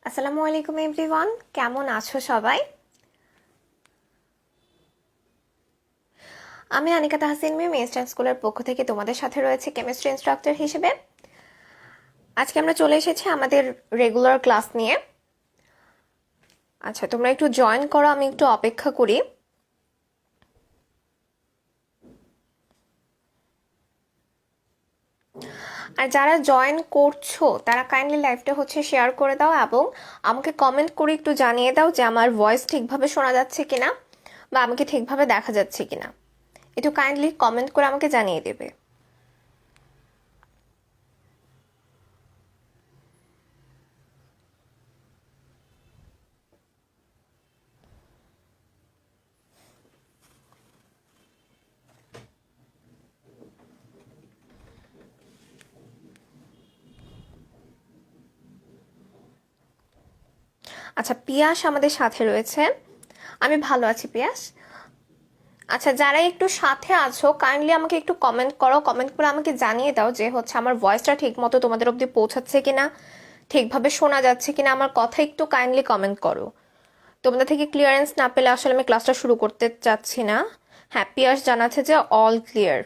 আসসালামু আলাইকুম এভরিওয়ান, কেমন আছো সবাই? আমি আনিকা তাহসিন মিম ইনস্ট্যান্ট স্কুলের পক্ষ থেকে তোমাদের সাথে রয়েছে কেমিস্ট্রি ইনস্ট্রাক্টর হিসেবে। আজকে আমরা চলে এসেছি আমাদের রেগুলার ক্লাস নিয়ে। আচ্ছা, তোমরা একটু জয়েন করো, আমি একটু অপেক্ষা করি। আর যারা জয়েন করছো তারা কাইন্ডলি লাইভটা শেয়ার করে দাও এবং আমাকে কমেন্ট করে একটু জানিয়ে দাও যে আমার ভয়েস ঠিকভাবে শোনা যাচ্ছে কিনা বা আমাকে ঠিকভাবে দেখা যাচ্ছে কিনা। একটু কাইন্ডলি কমেন্ট করে আমাকে জানিয়ে দেবে। আচ্ছা, পিয়াস আমাদের সাথে রয়েছে। আমি ভালো আছি পিয়াস। আচ্ছা, যারা একটু সাথে আছো কাইন্ডলি আমাকে একটু কমেন্ট করো, কমেন্ট করে আমাকে জানিয়ে দাও যে আমার ভয়েসটা ঠিক মতো তোমাদের অবধি পৌঁছাচ্ছে কিনা, ঠিকভাবে শোনা যাচ্ছে কিনা। আমার কথা একটু কাইন্ডলি কমেন্ট করো। তোমাদের থেকে ক্লিয়ারেন্স না পেলে আসলে আমি ক্লাসটা শুরু করতে চাচ্ছি না। হ্যাঁ, পিয়াস জানাচ্ছে যে অল ক্লিয়ার।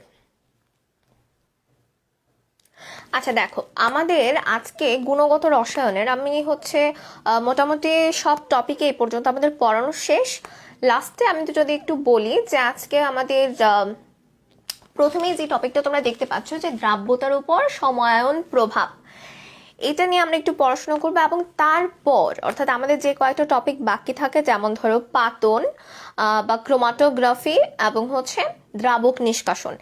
আচ্ছা দেখো, আমাদের আজকে গুণগত রসায়নের আমি মোটামুটি সব টপিকে এই পর্যন্ত আমাদের পড়ানো শেষ। লাস্টে আমি তো যদি একটু বলি যে আজকে আমাদের প্রথমেই যে টপিকটা তোমরা দেখতে পাচ্ছ যে দ্রাব্যতার উপর সময়ায়ন প্রভাব, এটা নিয়ে আমরা একটু পড়াশোনা করবো। এবং তারপর অর্থাৎ আমাদের যে কয়েকটা টপিক বাকি থাকে, যেমন ধরো পাতন বা ক্রোমাটোগ্রাফি এবং দ্রাবক নিষ্কাশন,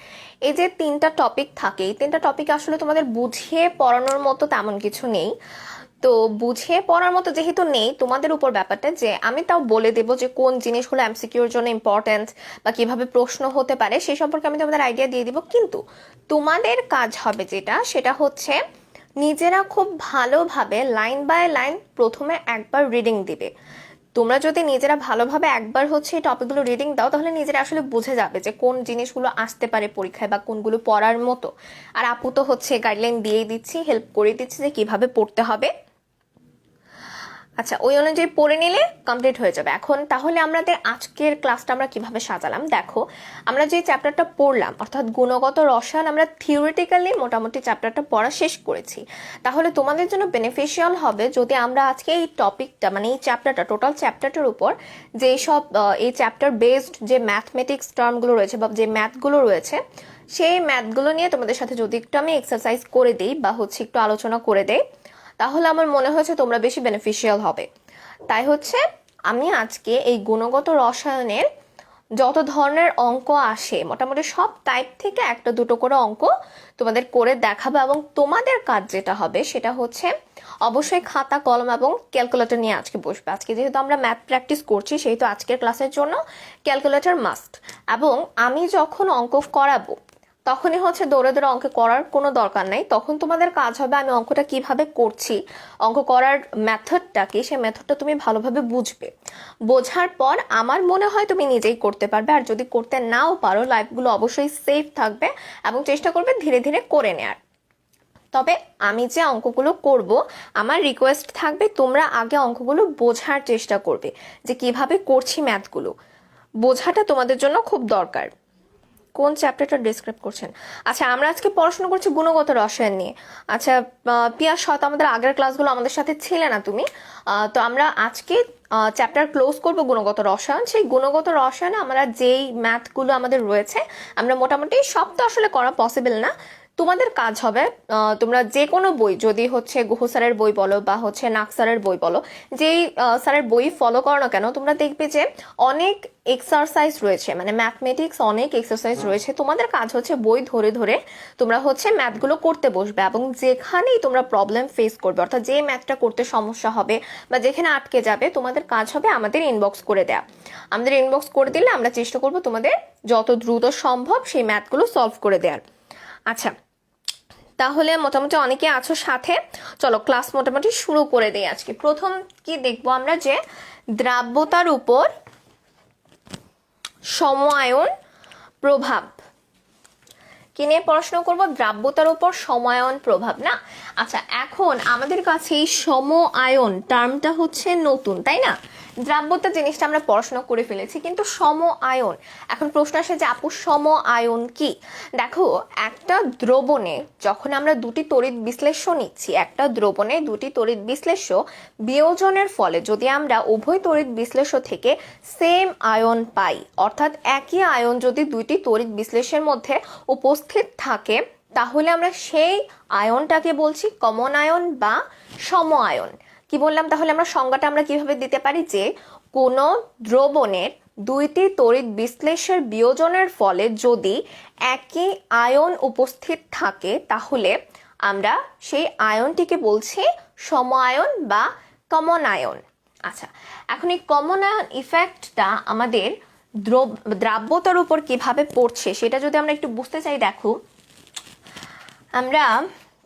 এই যে তিনটা টপিক থাকে, এই তিনটা টপিক আসলে তোমাদের বুঝিয়ে পড়ানোর মতো তেমন কিছু নেই। তো বুঝিয়ে পড়ার মতো যেহেতু নেই, তোমাদের উপর ব্যাপারটা যে আমি তাও বলে দেবো যে কোন জিনিসগুলো এমসিকিউর জন্য ইম্পর্টেন্ট বা কিভাবে প্রশ্ন হতে পারে সেই সম্পর্কে আমি তোমাদের আইডিয়া দিয়ে দিব। কিন্তু তোমাদের কাজ হবে যেটা, সেটা হচ্ছে নিজেরা খুব ভালোভাবে লাইন বাই লাইন প্রথমে একবার রিডিং দিবে। তোমরা যদি নিজেরা ভালোভাবে একবার এই টপিকগুলো রিডিং দাও, তাহলে নিজেরা আসলে বুঝে যাবে যে কোন জিনিসগুলো আসতে পারে পরীক্ষায় বা কোনগুলো পড়ার মতো। আর আপু তো গাইডলাইন দিয়েই দিচ্ছি, হেল্প করে দিচ্ছি যে কিভাবে পড়তে হবে। আচ্ছা, ওই অনুযায়ী পড়ে নিলে কমপ্লিট হয়ে যাবে। এখন তাহলে আমাদের আজকের ক্লাসটা আমরা কিভাবে সাজালাম দেখো। আমরা যে চ্যাপ্টারটা পড়লাম অর্থাৎ গুণগত রসায়ন, আমরা থিওরিটিক্যালি মোটামুটি চ্যাপ্টারটা পড়া শেষ করেছি। তাহলে তোমাদের জন্য বেনিফিশিয়াল হবে যদি আমরা আজকে এই টপিকটা মানে এই চ্যাপ্টারটা, টোটাল চ্যাপ্টারটার উপর যে সব এই চ্যাপ্টার বেসড যে ম্যাথমেটিক্স টার্মগুলো রয়েছে বা যে ম্যাথগুলো রয়েছে, সেই ম্যাথগুলো নিয়ে তোমাদের সাথে যদি একটু আমি এক্সারসাইজ করে দিই বা একটু আলোচনা করে দেই, তাহলে আমার মনে হয়েছে তোমরা বেশি বেনিফিশিয়াল হবে। তাই আমি আজকে এই গুণগত রসায়নের যত ধরনের অঙ্ক আসে মোটামুটি সব টাইপ থেকে একটা দুটো করে অঙ্ক তোমাদের করে দেখাবো। এবং তোমাদের কাজ যেটা হবে সেটা অবশ্যই খাতা কলম এবং ক্যালকুলেটর নিয়ে আজকে বসবে। আজকে যেহেতু আমরা ম্যাথ প্র্যাকটিস করছি, সেহেতু আজকের ক্লাসের জন্য ক্যালকুলেটর মাস্ট। এবং আমি যখন অঙ্ক করাবো তখনই দৌড়ে দৌড়ে অঙ্ক করার কোনো দরকার নাই। তখন তোমাদের কাজ হবে আমি অঙ্কটা কিভাবে করছি, অঙ্ক করার মেথডটা কি, সেই মেথডটা তুমি ভালোভাবে বুঝবে। বোঝার পর আমার মনে হয় তুমি নিজেই করতে পারবে। আর যদি করতে নাও পারো, লাইফগুলো অবশ্যই সেফ থাকবে এবং চেষ্টা করবে ধীরে ধীরে করে নেয়ার। তবে আমি যে অঙ্কগুলো করব, আমার রিকোয়েস্ট থাকবে তোমরা আগে অঙ্কগুলো বোঝার চেষ্টা করবে যে কিভাবে করছি। ম্যাথগুলো বোঝাটা তোমাদের জন্য খুব দরকার। কোন চ্যাপ্টারটা ডিসক্রাইব করছেন? আচ্ছা, আমরা আজকে পড়াশোনা করছি গুণগত রসায়ন নিয়ে। আচ্ছা, পিয়াস হয়তো আমাদের আগের ক্লাসগুলো আমাদের সাথে ছিলে না তুমি। তো আমরা আজকে চ্যাপ্টার ক্লোজ করব গুণগত রসায়ন। সেই গুণগত রসায়নে আমরা যেই ম্যাথগুলো আমাদের রয়েছে, আমরা মোটামুটি সব তো আসলে করা পসিবল না। তোমাদের কাজ হবে তোমরা যে কোনো বই, যদি গুহ স্যারের বই বলো বা নাক স্যারের বই বলো, যেই স্যারের বই ফলো করো না কেন, তোমরা দেখবে যে অনেক এক্সারসাইজ রয়েছে, মানে ম্যাথমেটিক্স অনেক এক্সারসাইজ রয়েছে। তোমাদের কাজ বই ধরে ধরে তোমরা ম্যাথগুলো করতে বসবে এবং যেখানেই তোমরা প্রবলেম ফেস করবে অর্থাৎ যে ম্যাথটা করতে সমস্যা হবে বা যেখানে আটকে যাবে, তোমাদের কাজ হবে আমাদের ইনবক্স করে দেয়া। আমাদের ইনবক্স করে দিলে আমরা চেষ্টা করব তোমাদের যত দ্রুত সম্ভব সেই ম্যাথগুলো সলভ করে দেওয়ার। আচ্ছা, তাহলে মোটামুটি অনেকে আছো সাথে, চলো ক্লাস মোটামুটি শুরু করে দেই। আজকে প্রথম কি দেখবো আমরা, যে দ্রাব্যতার উপর সময়ায়ন প্রভাব। কি নিয়ে পড়াশোনা করব? দ্রাব্যতার উপর সমায়ন প্রভাব, না? আচ্ছা, এখন আমাদের কাছে এই সম আয়ন টার্মটা হচ্ছে নতুন, তাই না? দ্রাব্যতা জিনিসটা আমরা পড়াশোনা করে ফেলেছি, কিন্তু সম আয়ন, এখন প্রশ্ন আসে যে আপু সম আয়ন কি? দেখো, একটা দ্রবণে যখন আমরা দুটি তড়িৎ বিশ্লেষ্য নিচ্ছি, একটা দ্রবণে দুটি তড়িৎ বিশ্লেষ্য বিয়োজনের ফলে যদি আমরা উভয় তড়িৎ বিশ্লেষ্য থেকে সেম আয়ন পাই, অর্থাৎ একই আয়ন যদি দুইটি তড়িৎ বিশ্লেষ্যের মধ্যে উপস্থিত থাকে, তাহলে আমরা সেই আয়নটাকে বলছি কমন আয়ন বা সম আয়ন। কি বললাম তাহলে? আমরা সংজ্ঞাটা আমরা কিভাবে দিতে পারি যে কোনো দ্রবণের দুইটি তড়িৎ বিশ্লেষ্যের বিয়োজনের ফলে যদি একই আয়ন উপস্থিত থাকে, তাহলে আমরা সেই আয়নটিকে বলছি সম আয়ন বা কমন আয়ন। আচ্ছা, এখন এই কমন আয়ন ইফেক্টটা আমাদের দ্রাব্যতার উপর কিভাবে পড়ছে সেটা যদি আমরা একটু বুঝতে চাই, দেখো, আমরা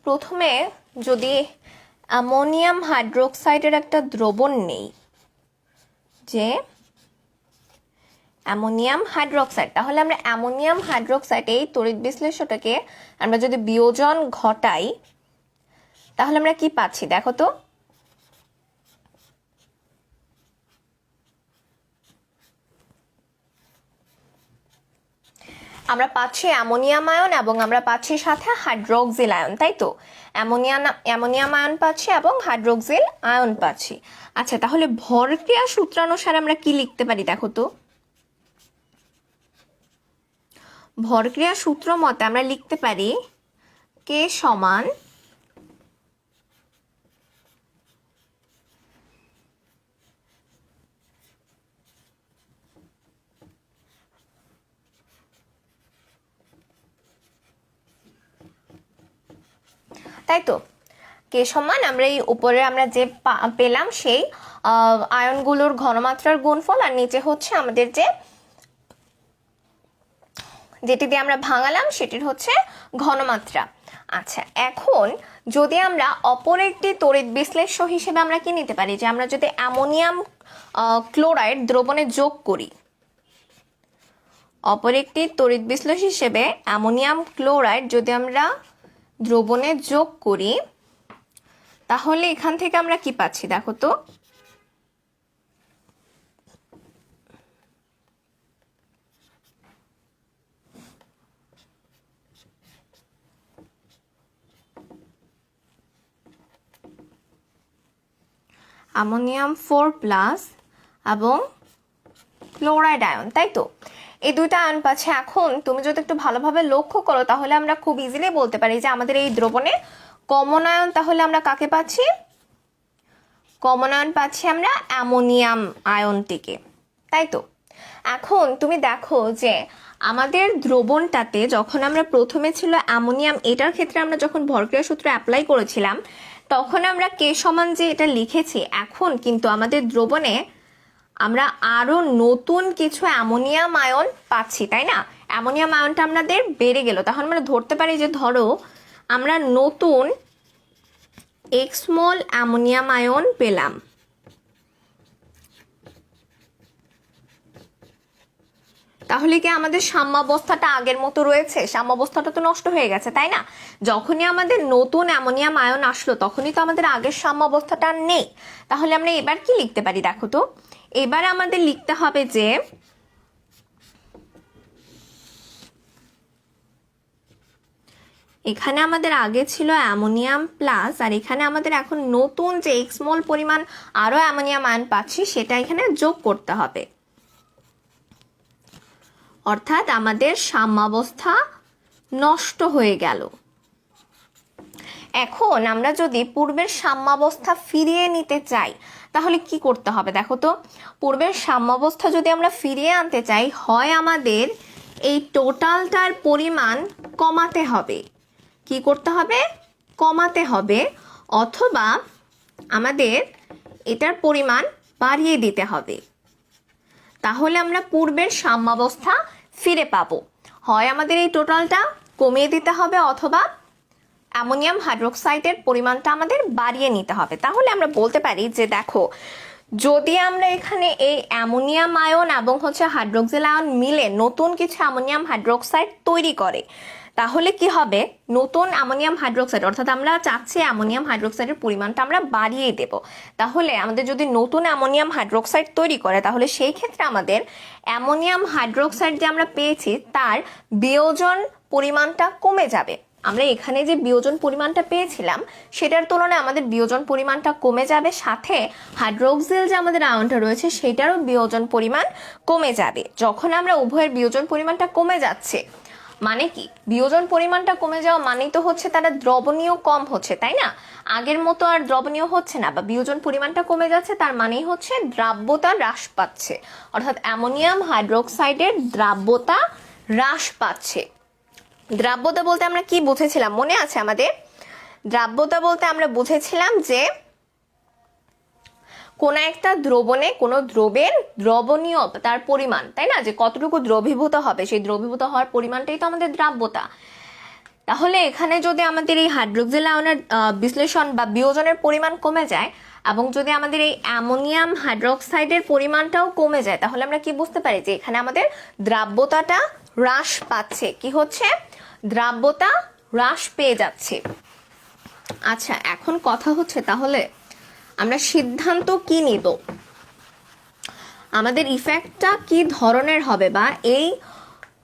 প্রথমে যদি অ্যামোনিয়াম হাইড্রোক্সাইডের একটা দ্রবণ নেই, যে অ্যামোনিয়াম হাইড্রোক্সাইড, তাহলে আমরা অ্যামোনিয়াম হাইড্রোক্সাইড এই তড়িৎ বিশ্লেষ্যটাকে আমরা যদি বিয়োজন ঘটাই, তাহলে আমরা কি পাচ্ছি দেখো তো? আমরা পাচ্ছি অ্যামোনিয়াম আয়ন এবং আমরা পাচ্ছি সাথে হাইড্রোক্সিল আয়ন, তাই তো? অ্যামোনিয়াম আয়ন পাচ্ছি এবং হাইড্রোক্সিল আয়ন পাচ্ছি। আচ্ছা, তাহলে ভরক্রিয়া সূত্রানুসারে আমরা কি লিখতে পারি দেখো তো? ভরক্রিয়া সূত্র মতে আমরা লিখতে পারি কে সমান তাই তো? কে সমান আমরা এই উপরে আমরা যে পেলাম সেই আয়নগুলোর ঘনমাত্রার গুণফল, আর নিচে হচ্ছে আমাদের যেটি দিয়ে আমরা ভাঙালাম সেটির হচ্ছে ঘনমাত্রা। আচ্ছা, এখন যদি আমরা অপর একটি তড়িৎ বিশ্লেষ্য হিসেবে আমরা কি নিতে পারি, যে আমরা যদি অ্যামোনিয়াম ক্লোরাইড দ্রবণে যোগ করি, অপর একটি তড়িৎ বিশ্লেষ্য হিসেবে অ্যামোনিয়াম ক্লোরাইড যদি আমরা দ্রবণে যোগ করি, তাহলে এখান থেকে আমরা কি পাচ্ছি দেখো তো? অ্যামোনিয়াম 4+ এবং ক্লোরাইড আয়ন, তাই তো? এই দুইটা আয়ন পাচ্ছে। এখন তুমি যদি একটু ভালোভাবে লক্ষ্য করো, তাহলে আমরা খুব ইজিলি বলতে পারি যে আমাদের এই দ্রবণে কমন আয়ন, তাহলে আমরা কাকে পাচ্ছি? কমন আয়ন পাচ্ছি আমরা অ্যামোনিয়াম আয়নটিকে, তাই তো? এখন তুমি দেখো যে আমাদের দ্রবণটাতে যখন আমরা প্রথমে ছিল অ্যামোনিয়াম, এটার ক্ষেত্রে আমরা যখন ভরক্রিয়া সূত্র অ্যাপ্লাই করেছিলাম, তখন আমরা কে সমান যে এটা লিখেছি, এখন কিন্তু আমাদের দ্রবণে আমরা আরো নতুন কিছু অ্যামোনিয়াম আয়ন পাচ্ছি, তাই না? অ্যামোনিয়াম আয়নটা আমাদের বেড়ে গেল, তখন আমরা ধরতে পারি যে ধরো আমরা নতুন এক্সমল অ্যামোনিয়াম আয়ন পেলাম। তাহলে কি আমাদের সাম্যাবস্থাটা আগের মতো রয়েছে? সাম্যাবস্থাটা তো নষ্ট হয়ে গেছে, তাই না? যখনই আমাদের নতুন অ্যামোনিয়াম আয়ন আসলো, তখনই তো আমাদের আগের সাম্যাবস্থাটা নেই। তাহলে আমরা এবার কি লিখতে পারি দেখো তো? এবার আমাদের লিখতে হবে যে এখানে আমাদের আগে ছিল অ্যামোনিয়াম প্লাস, আর এখানে আমাদের এখন নতুন যে এক্সমল পরিমাণ আরো অ্যামোনিয়াম আয়ন পাচ্ছি, সেটা এখানে যোগ করতে হবে। অর্থাৎ আমাদের সাম্যাবস্থা নষ্ট হয়ে গেল। এখন আমরা যদি পূর্বের সাম্যাবস্থা ফিরিয়ে নিতে চাই, তাহলে কি করতে হবে দেখো তো? পূর্বের সাম্যাবস্থা যদি আমরা ফিরিয়ে আনতে চাই, হয় আমাদের এই টোটালটার পরিমাণ কমাতে হবে। কি করতে হবে? কমাতে হবে, অথবা আমাদের এটার পরিমাণ বাড়িয়ে দিতে হবে। তাহলে আমরা পূর্বের সাম্যাবস্থা ফিরে পাবো। হয় আমাদের এই টোটালটা কমিয়ে দিতে হবে, অথবা অ্যামোনিয়াম হাইড্রোক্সাইডের পরিমাণটা আমাদের বাড়িয়ে নিতে হবে। তাহলে আমরা বলতে পারি যে দেখো, যদি আমরা এখানে এই অ্যামোনিয়াম আয়ন এবং হাইড্রোক্সিল আয়ন মিলে নতুন কিছু অ্যামোনিয়াম হাইড্রোক্সাইড তৈরি করে, তাহলে কি হবে, নতুন অ্যামোনিয়াম হাইড্রোক্সাইড, অর্থাৎ আমরা চাচ্ছি অ্যামোনিয়াম হাইড্রোক্সাইডের পরিমাণটা আমরা বাড়িয়ে দেব। তাহলে আমাদের যদি নতুন অ্যামোনিয়াম হাইড্রোক্সাইড তৈরি করে, তাহলে সেই ক্ষেত্রে আমাদের অ্যামোনিয়াম হাইড্রোক্সাইড যে আমরা পেয়েছি তার বিয়োজন পরিমাণটা কমে যাবে। আমরা এখানে যে বিয়োজন পরিমাণটা পেয়েছিলাম সেটার তুলনায় আমাদের বিয়োজন পরিমাণটা কমে যাবে, সাথে হাইড্রোক্সিল যে আমাদের আয়নটা রয়েছে সেটারও বিয়োজন পরিমাণ কমে যাবে। যখন আমরা উভয়ের বিয়োজন পরিমাণটা কমে যাচ্ছে, মানে কি, বিয়োজন পরিমাণটা কমে যাওয়া মানেই তো হচ্ছে তারা দ্রবণীয় কম হচ্ছে, তাই না? আগের মতো আর দ্রবণীয় হচ্ছে না, বা বিয়োজন পরিমাণটা কমে যাচ্ছে, তার মানেই হচ্ছে দ্রাব্যতা হ্রাস পাচ্ছে, অর্থাৎ অ্যামোনিয়াম হাইড্রোক্সাইডের দ্রাব্যতা হ্রাস পাচ্ছে। দ্রাব্যতা বলতে আমরা কি বুঝেছিলাম মনে আছে আমাদের? দ্রাব্যতা বলতে আমরা বুঝেছিলাম যে কোন একটা দ্রবণে কোনো দ্রবের দ্রবণীয় তার পরিমাণ, তাই না, যে কতটুকু দ্রবীভূত হবে, সেই দ্রবীভূত হওয়ার পরিমাণটাই তো আমাদের দ্রাব্যতা। তাহলে এখানে যদি আমাদের এই হাইড্রোক্সিল আয়নের বিশ্লেষণ বা বিয়োজনের পরিমাণ কমে যায় এবং যদি আমাদের এই অ্যামোনিয়াম হাইড্রোক্সাইডের পরিমাণটাও কমে যায়, তাহলে আমরা কি বুঝতে পারি যে এখানে আমাদের দ্রাব্যতাটা হ্রাস পাচ্ছে। কি হচ্ছে? দ্রাব্যতা হ্রাস পেয়ে যাচ্ছে। আচ্ছা, এখন কথা হচ্ছে তাহলে আমরা সিদ্ধান্ত কি নিব, আমাদের ইফেক্টটা কি ধরনের হবে, বা এই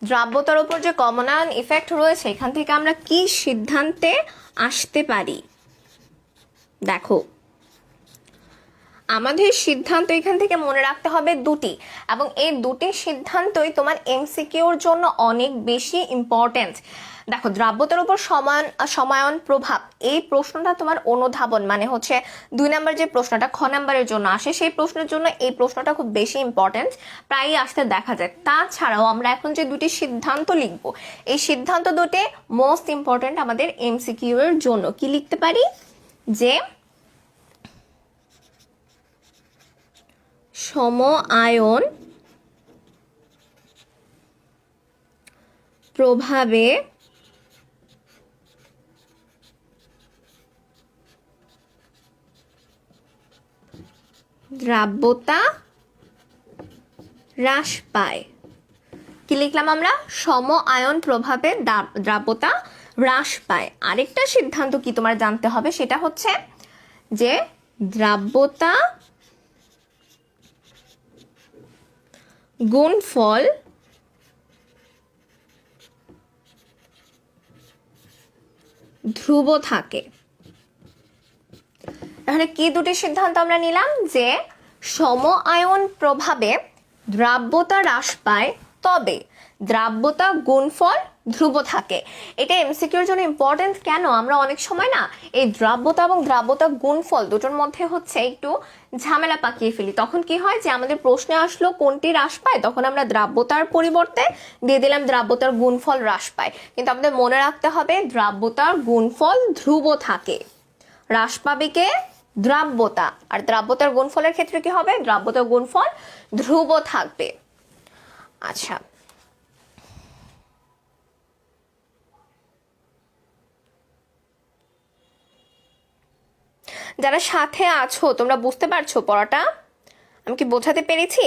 দ্রাব্যতার উপর যে কমনায়ন ইফেক্ট রয়েছে এখান থেকে আমরা কি সিদ্ধান্তে আসতে পারি। দেখো, আমাদের সিদ্ধান্ত এখান থেকে মনে রাখতে হবে দুটি, এবং এই দুটি সিদ্ধান্তই তোমার এমসিকিউর জন্য অনেক বেশি ইম্পর্টেন্ট। দেখো, দ্রাব্যতার উপর সমায়ন প্রভাব, এই প্রশ্নটা তোমার অনুধাবন মানে হচ্ছে 2 নম্বর যে প্রশ্নটা খ নম্বরের জন্য আসে, সেই প্রশ্নের জন্য এই প্রশ্নটা খুব বেশি ইম্পর্টেন্ট, প্রায়ই আসতে দেখা যায়। তাছাড়াও আমরা এখন যে দুটি সিদ্ধান্ত লিখব, এই সিদ্ধান্ত দুটি মোস্ট ইম্পর্টেন্ট আমাদের এমসিকিউ এর জন্য। কি লিখতে পারি? যে সম আয়ন প্রভাবে দ্রাব্যতা হ্রাস পায়। কি লিখলাম আমরা? সম আয়ন প্রভাবে দ্রাব্যতা হ্রাস পায়। আরেকটা সিদ্ধান্ত কি তোমার জানতে হবে, সেটা হচ্ছে যে দ্রাব্যতা গুণফল ধ্রুব থাকে। তাহলে কি দুটি সিদ্ধান্ত আমরা নিলাম? যে সম আয়ন প্রভাবে দ্রাব্যতা হ্রাস পায়, তবে দ্রাব্যতা গুণফল ধ্রুব থাকে। এটা এমসিকিউর জন্য ইম্পর্টেন্ট কেন? আমরা অনেক সময় না এই দ্রাব্যতা এবং দ্রাব্যতা গুণফল দুটোর মধ্যে হচ্ছে একটু ঝামেলা পাকিয়ে ফেলি। তখন কি হয় যে আমাদের প্রশ্নে আসলো কোনটি হ্রাস পায়, তখন আমরা দ্রাব্যতার পরিবর্তে দিয়ে দিলাম দ্রাব্যতার গুণফল হ্রাস পায়। কিন্তু আমাদের মনে রাখতে হবে দ্রাব্যতার গুণফল ধ্রুব থাকে। হ্রাস পাবে কে? দ্রাব্যতা। আর দ্রাব্যতার গুণফলের ক্ষেত্রে কি হবে? দ্রাব্যতার গুণফল ধ্রুব থাকবে। আচ্ছা, যারা সাথে আছো তোমরা বুঝতে পারছো পড়াটা? আমি কি বোঝাতে পেরেছি?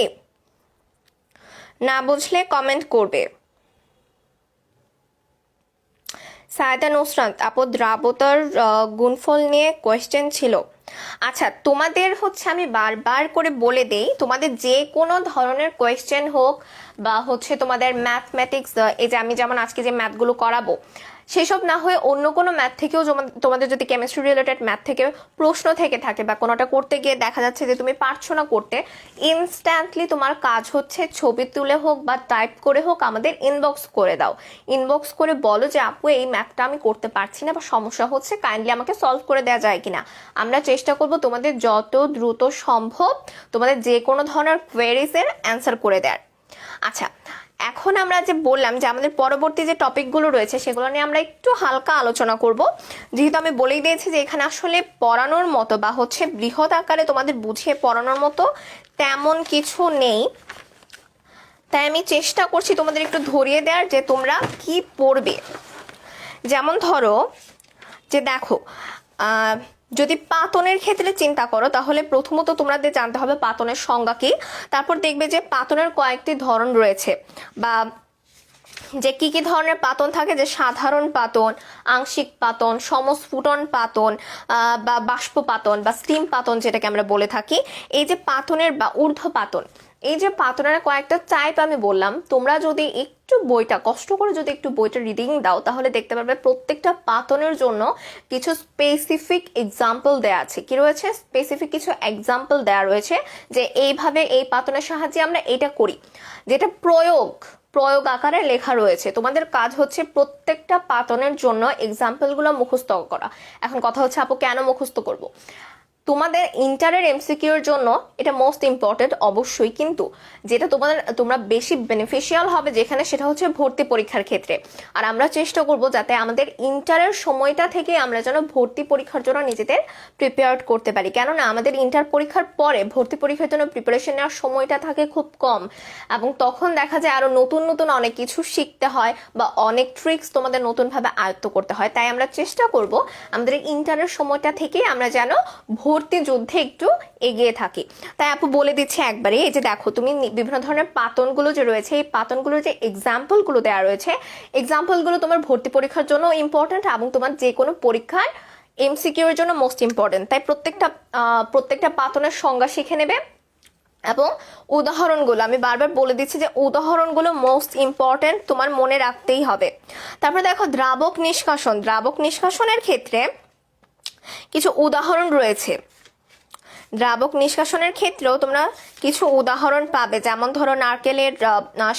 না বুঝলে কমেন্ট করবে। সায়েদা নুসরাত আপু, দ্রাব্যতার গুণফল নিয়ে কোয়েশ্চেন ছিল। আচ্ছা, তোমাদের হচ্ছে আমি বারবার করে বলে দেই, তোমাদের যে কোনো ধরনের কোয়েশ্চেন হোক বা হচ্ছে তোমাদের ম্যাথমেটিক্স, এই যে আমি যেমন আজকে যে ম্যাথগুলো করাবো সেসব না হয়ে অন্য কোনো ম্যাথ থেকেও তোমাদের যদি কেমিস্ট্রি রিলেটেড ম্যাথ থেকে প্রশ্ন থেকে থাকে বা কোনোটা করতে গিয়ে দেখা যাচ্ছে যে তুমি পারছো না করতে, ইনস্ট্যান্টলি তোমার কাজ হচ্ছে ছবি তুলে হোক বা টাইপ করে হোক আমাদের ইনবক্স করে দাও। ইনবক্স করে বলো যে আপু এই ম্যাথটা আমি করতে পারছি না বা সমস্যা হচ্ছে, কাইন্ডলি আমাকে সলভ করে দেওয়া যায় কিনা। আমরা চেষ্টা করব তোমাদের যত দ্রুত সম্ভব তোমাদের যে কোনো ধরনের কোয়েরিজের অ্যান্সার করে দেওয়ার। আচ্ছা, এখন আমরা যে বললাম যে আমাদের পরবর্তী যে টপিকগুলো রয়েছে সেগুলো নিয়ে আমরা একটু হালকা আলোচনা করব, যেহেতু আমি বলেই দিয়েছি যে এখানে আসলে পড়ানোর মতো বা হচ্ছে বৃহৎ আকারে তোমাদের বুঝিয়ে পড়ানোর মতো তেমন কিছু নেই। তাই আমি চেষ্টা করছি তোমাদের একটু ধরিয়ে দেওয়ার যে তোমরা কি পড়বে। যেমন ধরো যে দেখো, যদি পাতনের ক্ষেত্রে চিন্তা করো তাহলে প্রথমত তোমাদের জানতে হবে পাতনের সংজ্ঞা কি। তারপর দেখবে যে পাতনের কয়েকটি ধরন রয়েছে বা যে কি কি ধরনের পাতন থাকে, যে সাধারণ পাতন, আংশিক পাতন, সমস্ফুটন পাতন, বা বাষ্প পাতন বা স্টিম পাতন যেটাকে আমরা বলে থাকি। এই যে পাতনের বা ঊর্ধ্ব পাতন, এই যে পাতনের কয়েকটা টাইপ আমি বললাম, তোমরা যদি একটু বইটা কষ্ট করে যদি একটু বইটা রিডিং দাও তাহলে দেখতে পারবে প্রত্যেকটা পাতনের জন্য কিছু স্পেসিফিক এক্সাম্পল দেয়া আছে। কি রয়েছে? স্পেসিফিক কিছু এক্সাম্পল দেয়া রয়েছে যে এইভাবে এই পাতনের সাহায্যে আমরা এটা করি, যেটা প্রয়োগ আকারে লেখা রয়েছে। তোমাদের কাজ হচ্ছে প্রত্যেকটা পাতনের জন্য এক্সাম্পলগুলো মুখস্থ করা। এখন কথা হচ্ছে আপু কেন মুখস্থ করব? তোমাদের ইন্টারের এমসিকিউর জন্য এটা মোস্ট ইম্পর্টেন্ট অবশ্যই, কিন্তু যেটা তোমরা বেশি বেনিফিশিয়াল হবে যেখানে, সেটা হচ্ছে ভর্তি পরীক্ষার ক্ষেত্রে। আর আমরা চেষ্টা করব যাতে আমাদের ইন্টারের সময়টা থেকে আমরা যেন ভর্তি পরীক্ষার জন্য নিজেদের প্রিপেয়ার করতে পারি, কেননা আমাদের ইন্টার পরীক্ষার পরে ভর্তি পরীক্ষার জন্য প্রিপারেশন নেওয়ার সময়টা থাকে খুব কম, এবং তখন দেখা যায় আরো নতুন নতুন অনেক কিছু শিখতে হয় বা অনেক ট্রিক্স তোমাদের নতুনভাবে আয়ত্ত করতে হয়। তাই আমরা চেষ্টা করব আমাদের ইন্টারের সময়টা থেকে আমরা যেন ভর্তি যুদ্ধে একটু এগিয়ে থাকি। তাই আপু বলে দিচ্ছি একবারে, এই যে দেখো তুমি বিভিন্ন ধরনের পাতনগুলো যে রয়েছে, এই পাতনগুলোর যে এক্সাম্পলগুলো দেওয়া রয়েছে, এক্সাম্পলগুলো তোমার ভর্তি পরীক্ষার জন্য ইম্পর্টেন্ট এবং তোমার যে কোনো পরীক্ষার এমসিকিউ এর জন্য মোস্ট ইম্পর্টেন্ট। তাই প্রত্যেকটা পাতনের সংজ্ঞা শিখে নেবে এবং উদাহরণগুলো, আমি বারবার বলে দিচ্ছি যে উদাহরণগুলো মোস্ট ইম্পর্টেন্ট, তোমার মনে রাখতেই হবে। তারপরে দেখো দ্রাবক নিষ্কাশনের ক্ষেত্রে কিছু উদাহরণ রয়েছে। দ্রাবক নিষ্কাশনের ক্ষেত্রেও তোমরা কিছু উদাহরণ পাবে, যেমন ধরো নারকেলের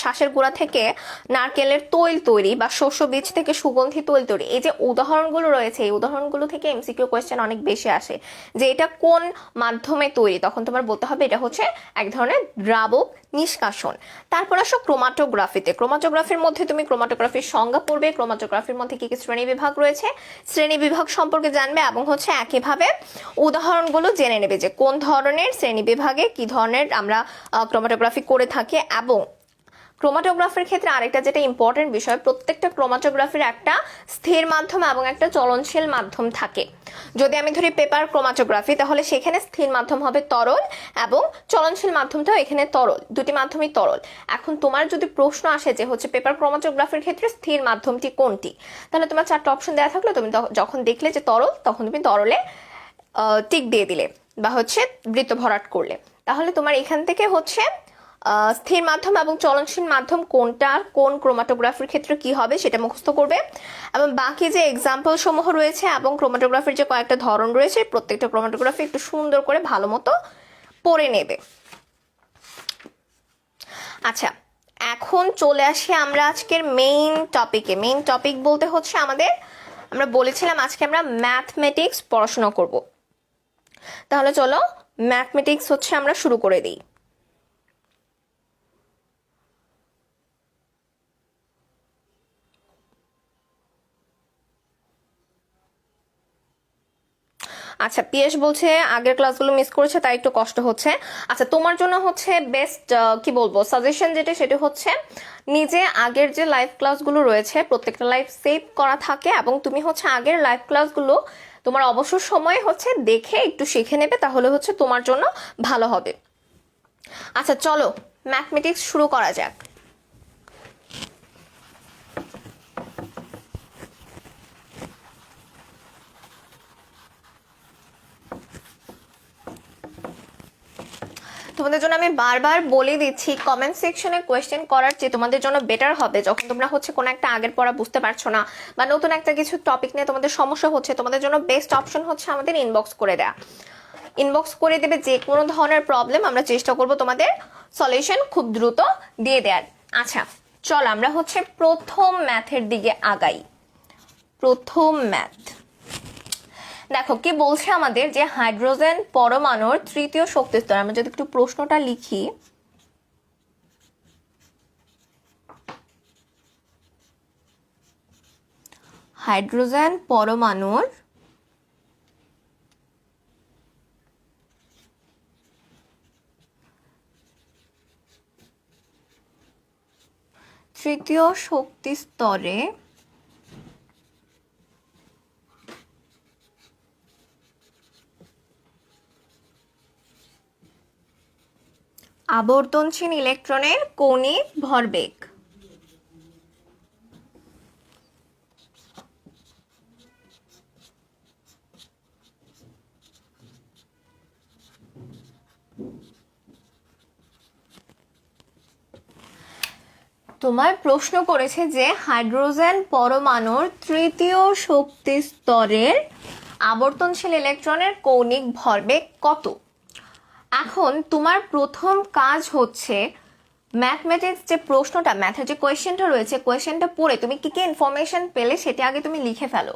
শ্বাসের গুঁড়া থেকে নারকেলের তৈল তৈরি বা শস্য বীজ থেকে সুগন্ধি তৈল তৈরি। এই যে উদাহরণগুলো রয়েছে, এই উদাহরণগুলো থেকে এমসিকিউ কোয়েশ্চেন অনেক বেশি আসে, যে এটা কোন মাধ্যমে তৈরি, তখন তোমার বলতে হবে এটা হচ্ছে এক ধরনের দ্রাবক নিষ্কাশন। তারপর আসো ক্রোমাটোগ্রাফিতে। ক্রোমাটোগ্রাফির মধ্যে তুমি ক্রোমাটোগ্রাফির সংজ্ঞা পড়বে, ক্রোমাটোগ্রাফির মধ্যে কি কি শ্রেণী বিভাগ রয়েছে, শ্রেণী বিভাগ সম্পর্কে জানবে, এবং হচ্ছে একইভাবে উদাহরণগুলো জেনে নেবে যে কোন ধরনের শ্রেণী বিভাগে কি ধরনের আমরা ক্রোমাটোগ্রাফি করে থাকি। এবং ক্রোমাটোগ্রাফির ক্ষেত্রে আরেকটা যেটা ইম্পর্টেন্ট বিষয়, প্রত্যেকটা ক্রোমাটোগ্রাফির একটা স্থির মাধ্যম এবং একটা চলনশীল মাধ্যম থাকে। যদি আমি ধরি পেপার ক্রোমাটোগ্রাফি, তাহলে সেখানে স্থির মাধ্যম হবে তরল এবং চলনশীল মাধ্যমটাও এখানে তরল, দুটি মাধ্যমই তরল। এখন তোমার যদি প্রশ্ন আসে যে হচ্ছে পেপার ক্রোমাটোগ্রাফির ক্ষেত্রে স্থির মাধ্যমটি কোনটি, তাহলে তোমার চারটা অপশন দেওয়া থাকলে তুমি যখন দেখলে যে তরল, তখন তুমি তরলে টিক দিয়ে দিলে বা হচ্ছে বৃত্ত ভরাট করলে, তাহলে তোমার এখান থেকে হচ্ছে স্থির মাধ্যম এবং চলনশীল মাধ্যম কোনটা কোন ক্রোমাটোগ্রাফির ক্ষেত্রে কি হবে সেটা মুখস্থ করবে। এবং বাকি যে এক্সাম্পল সমূহ রয়েছে এবং ক্রোমাটোগ্রাফির যে কয়েকটা ধরন রয়েছে, প্রত্যেকটা ক্রোমাটোগ্রাফি একটু সুন্দর করে ভালো মতো পড়ে নেবে। আচ্ছা, এখন চলে আসি আমরা আজকের মেইন টপিকে। মেইন টপিক বলতে হচ্ছে আমরা বলেছিলাম আজকে আমরা ম্যাথমেটিক্স পড়াশোনা করব। তাহলে চলো ম্যাথমেটিক্স হচ্ছে আমরা শুরু করে দিই। আচ্ছা, পিএস বলছে আগের ক্লাসগুলো মিস করেছে তাই একটু কষ্ট হচ্ছে। আচ্ছা, তোমার জন্য হচ্ছে বেস্ট কি বলবো সাজেশন যেটা, সেটা হচ্ছে নিজে আগের যে লাইভ ক্লাসগুলো রয়েছে প্রত্যেকটা লাইভ সেভ করা থাকে, এবং তুমি হচ্ছে আগের লাইভ ক্লাসগুলো তোমার অবসর সময় হচ্ছে দেখে একটু শিখে নেবে, তাহলে হচ্ছে তোমার জন্য ভালো হবে। আচ্ছা চলো ম্যাথমেটিক্স শুরু করা যাক। তোমাদের জন্য আমি বারবার বলে দিচ্ছি, কমেন্ট সেকশনে কোয়েশ্চেন করার চেয়ে তোমাদের জন্য বেটার হবে যখন তোমরা হচ্ছে কোনো একটা আগের পড়া বুঝতে পারছো না বা নতুন একটা কিছু টপিক নিয়ে তোমাদের সমস্যা হচ্ছে, তোমাদের জন্য বেস্ট অপশন হচ্ছে আমাদের ইনবক্স করে দেয়া। ইনবক্স করে দেবে যে কোনো ধরনের প্রবলেম, আমরা চেষ্টা করব তোমাদের সলিউশন খুব দ্রুত দিয়ে দেওয়ার। আচ্ছা চল আমরা হচ্ছে প্রথম ম্যাথের দিকে আগাই। প্রথম ম্যাথ দেখো কি বলছে আমাদের, যে হাইড্রোজেন পরমাণুর তৃতীয় শক্তি স্তর। আমরা যদি একটু প্রশ্নটা লিখি, হাইড্রোজেন পরমাণুর তৃতীয় শক্তি স্তরে আবর্তনশীল ইলেকট্রনের কৌণিক ভরবেগ। তোমার প্রশ্ন করেছে যে হাইড্রোজেন পরমাণুর তৃতীয় শক্তি স্তরের আবর্তনশীল ইলেকট্রনের কৌণিক ভরবেগ কত। এখন তোমার প্রথম কাজ হচ্ছে ম্যাথমেটিক্স যে প্রশ্নটা, ম্যাথের যে কোয়েশ্চেনটা রয়েছে, কোয়েশ্চেনটা পড়ে তুমি কি কি ইনফরমেশন পেলে সেটা আগে তুমি লিখে ফেলো।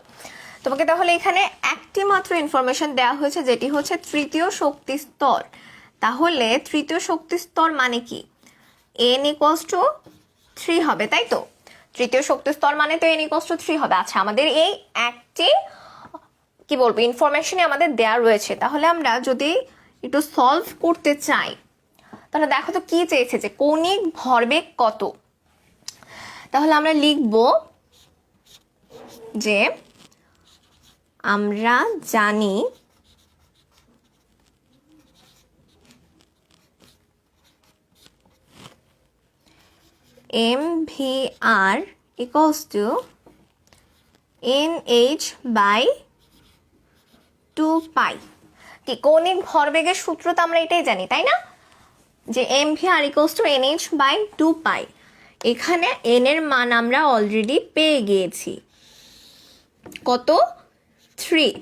তোমাকে তাহলে এখানে একটি মাত্র ইনফরমেশন দেওয়া হয়েছে, যেটি হচ্ছে তৃতীয় শক্তি স্তর। তাহলে তৃতীয় শক্তি স্তর মানে কি, n ইকুয়ালস টু 3 হবে, তাই তো? তৃতীয় শক্তি স্তর মানে তো n ইকুয়ালস টু 3 হবে। আচ্ছা, আমাদের এই একটি কি বলবো ইনফরমেশনই আমাদের দেয়া রয়েছে। তাহলে আমরা যদি একটু সলভ করতে চাই, তাহলে দেখো তো কি চেয়েছে, যে কৌণিক ভরবেগ কত। তাহলে আমরা লিখব যে আমরা জানি mvr equals to nh/2 কি কৌণিক ভরবেগের সূত্র তো আমরা এটাই জানি, তাই না, যে mvr equals to nh/2। এখানে n এর মান আমরা অলরেডি পেয়ে গিয়েছি, কত, 3।